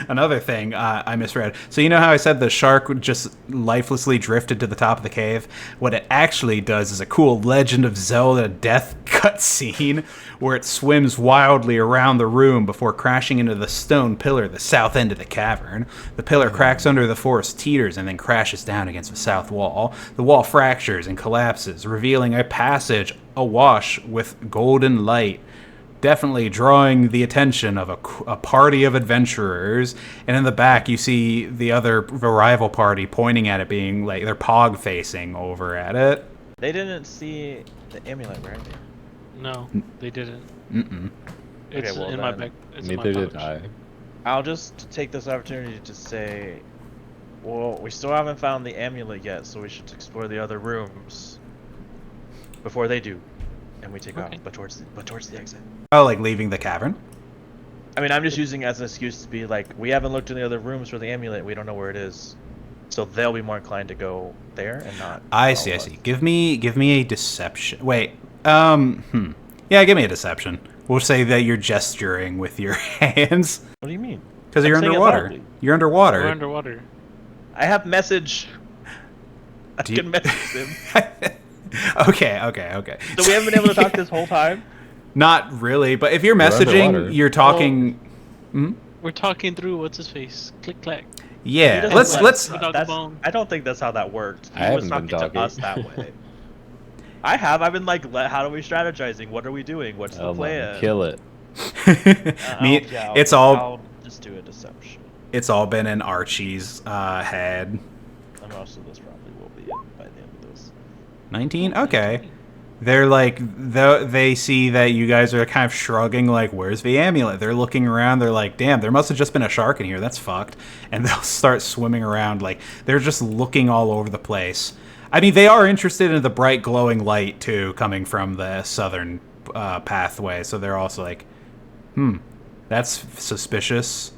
another thing I misread. So you know how I said the shark would just lifelessly drifted to the top of the cave? What it actually does is a cool Legend of Zelda death cutscene where it swims wildly around the room before crashing into the stone pillar at the south end of the cavern. The pillar cracks under the force, teeters, and then crashes down against the south wall. The wall fractures and collapses, revealing a passage awash with golden light, definitely drawing the attention of a party of adventurers. And in the back, you see the rival party pointing at it, being like they're pog facing over at it. They didn't see the amulet, right? No, they didn't. Mm-mm. It's Okay, well in my then- back. It's Neither in my did pouch. I. I'll just take this opportunity to say, well, we still haven't found the amulet yet, so we should explore the other rooms before they do, and we take off, but towards the exit. Oh, like leaving the cavern? I mean, I'm just using it as an excuse to be like, we haven't looked in the other rooms for the amulet, we don't know where it is, so they'll be more inclined to go there and not. I see. Give me a deception. Wait. Yeah, give me a deception. We'll say that you're gesturing with your hands. What do you mean? Because you're I'm saying it underwater. loudly. You're underwater. We're underwater. I have message. I Do you- can message them. Okay. So we haven't been able to talk this whole time? Not really, but if you're We're messaging, underwater. you're talking. We're talking through what's his face. Click clack. Yeah, He let's doesn't let's. Dog That's, bone. I don't think that's how that worked. He I was haven't talking been to us talking. that way. I've been like, how are we strategizing? What are we doing? What's the Oh plan? my, kill it. Me, I'll I'll just do a deception. it's all been in Archie's head. And most of this probably will be in by the end of this. 19. Okay. They're like, they see that you guys are kind of shrugging, like, where's the amulet? They're looking around, they're like, damn, there must have just been a shark in here, that's fucked. And they'll start swimming around, like, they're just looking all over the place. I mean, they are interested in the bright glowing light, too, coming from the southern pathway, so they're also like, that's suspicious.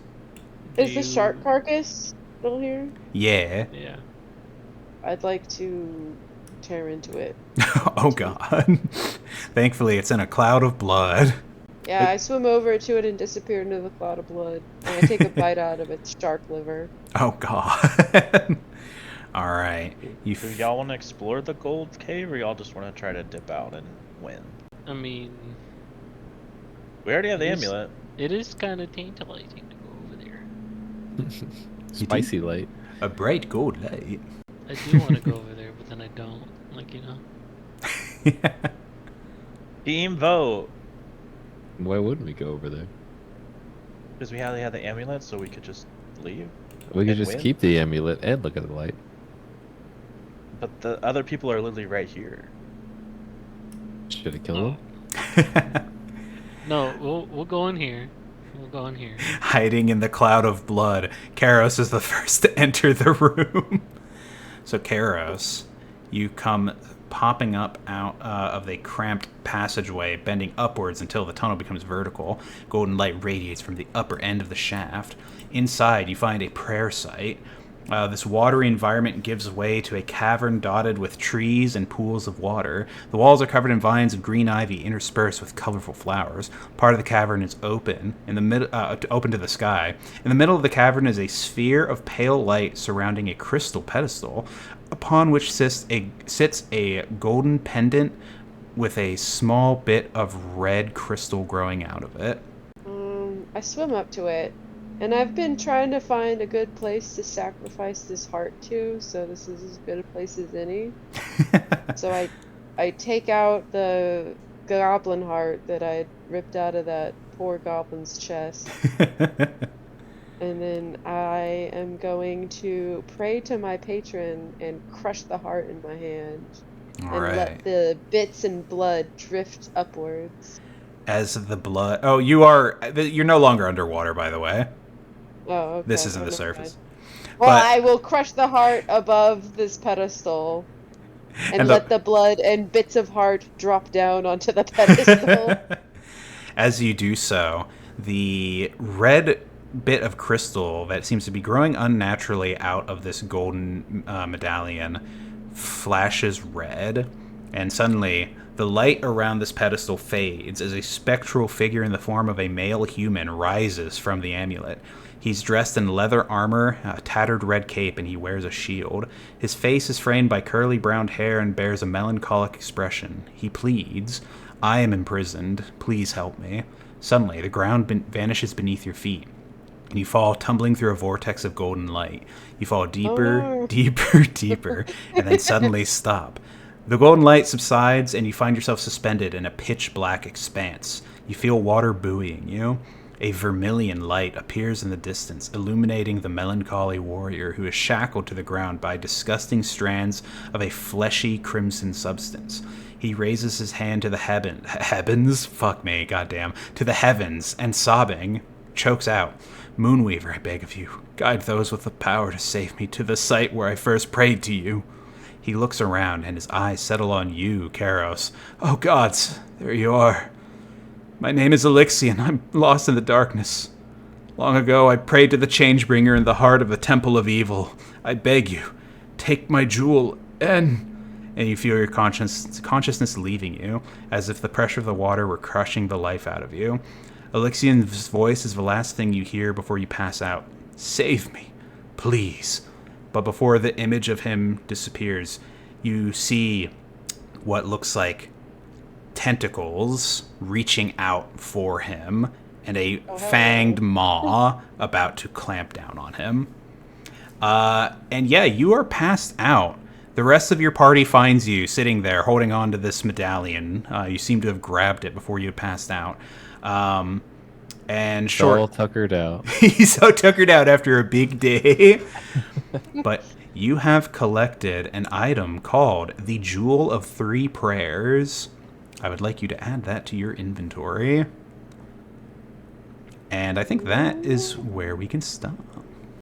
Is the shark carcass still here? Yeah. Yeah. I'd like to tear into it. Oh, God. Thankfully, it's in a cloud of blood. Yeah, I swim over to it and disappear into the cloud of blood. And I take a bite out of its shark liver. Oh god. All right. Do y'all want to explore the gold cave, or y'all just want to try to dip out and win? I mean, we already have the amulet. It is kind of tantalizing to go over there. Spicy light. A bright gold light. I do want to go over there, but then I don't. Like, you know. Yeah. Team vote. Why wouldn't we go over there? Because we had the amulet, so we could just leave. We could and just win. keep the amulet and look at the light. But the other people are literally right here. Should have killed No. them. No, we'll go in here. We'll go in here. Hiding in the cloud of blood, Karos is the first to enter the room. So Karos, you come popping up out of a cramped passageway, bending upwards until the tunnel becomes vertical. Golden light radiates from the upper end of the shaft. Inside, you find a prayer site. This watery environment gives way to a cavern dotted with trees and pools of water. The walls are covered in vines of green ivy interspersed with colorful flowers. Part of the cavern is open, open to the sky. In the middle of the cavern is a sphere of pale light surrounding a crystal pedestal, upon which sits a golden pendant with a small bit of red crystal growing out of it. I swim up to it. And I've been trying to find a good place to sacrifice this heart to, so this is as good a place as any. So I take out the goblin heart that I ripped out of that poor goblin's chest. And then I am going to pray to my patron and crush the heart in my hand. All right. Let the bits and blood drift upwards. As the blood... Oh, you're no longer underwater, by the way. Oh, okay. This isn't the surface. Well, But- I will crush the heart above this pedestal and let the blood and bits of heart drop down onto the pedestal. As you do so, the red bit of crystal that seems to be growing unnaturally out of this golden medallion flashes red, and suddenly the light around this pedestal fades as a spectral figure in the form of a male human rises from the amulet. He's dressed in leather armor, a tattered red cape, and he wears a shield. His face is framed by curly brown hair and bears a melancholic expression. He pleads, "I am imprisoned. Please help me." Suddenly, the ground vanishes beneath your feet, and you fall tumbling through a vortex of golden light. You fall deeper, deeper, deeper, and then suddenly stop. The golden light subsides, and you find yourself suspended in a pitch-black expanse. You feel water buoying you. A vermilion light appears in the distance, illuminating the melancholy warrior who is shackled to the ground by disgusting strands of a fleshy crimson substance. He raises his hand to the heavens? Fuck me, goddamn. To the heavens, and sobbing, chokes out, "Moonweaver, I beg of you, guide those with the power to save me to the site where I first prayed to you." He looks around, and his eyes settle on you, Karos. "Oh gods, there you are. My name is Elixion. I'm lost in the darkness. Long ago, I prayed to the Changebringer in the heart of the Temple of Evil. I beg you, take my jewel and you feel your consciousness leaving you, as if the pressure of the water were crushing the life out of you. Elixion's voice is the last thing you hear before you pass out. "Save me, please." But before the image of him disappears, you see what looks like tentacles reaching out for him and a fanged maw about to clamp down on him. And yeah, you are passed out. The rest of your party finds you sitting there holding on to this medallion. You seem to have grabbed it before you had passed out. And All tuckered out. He's so tuckered out after a big day. But you have collected an item called the Jewel of Three Prayers. I would like you to add that to your inventory. And I think that is where we can stop.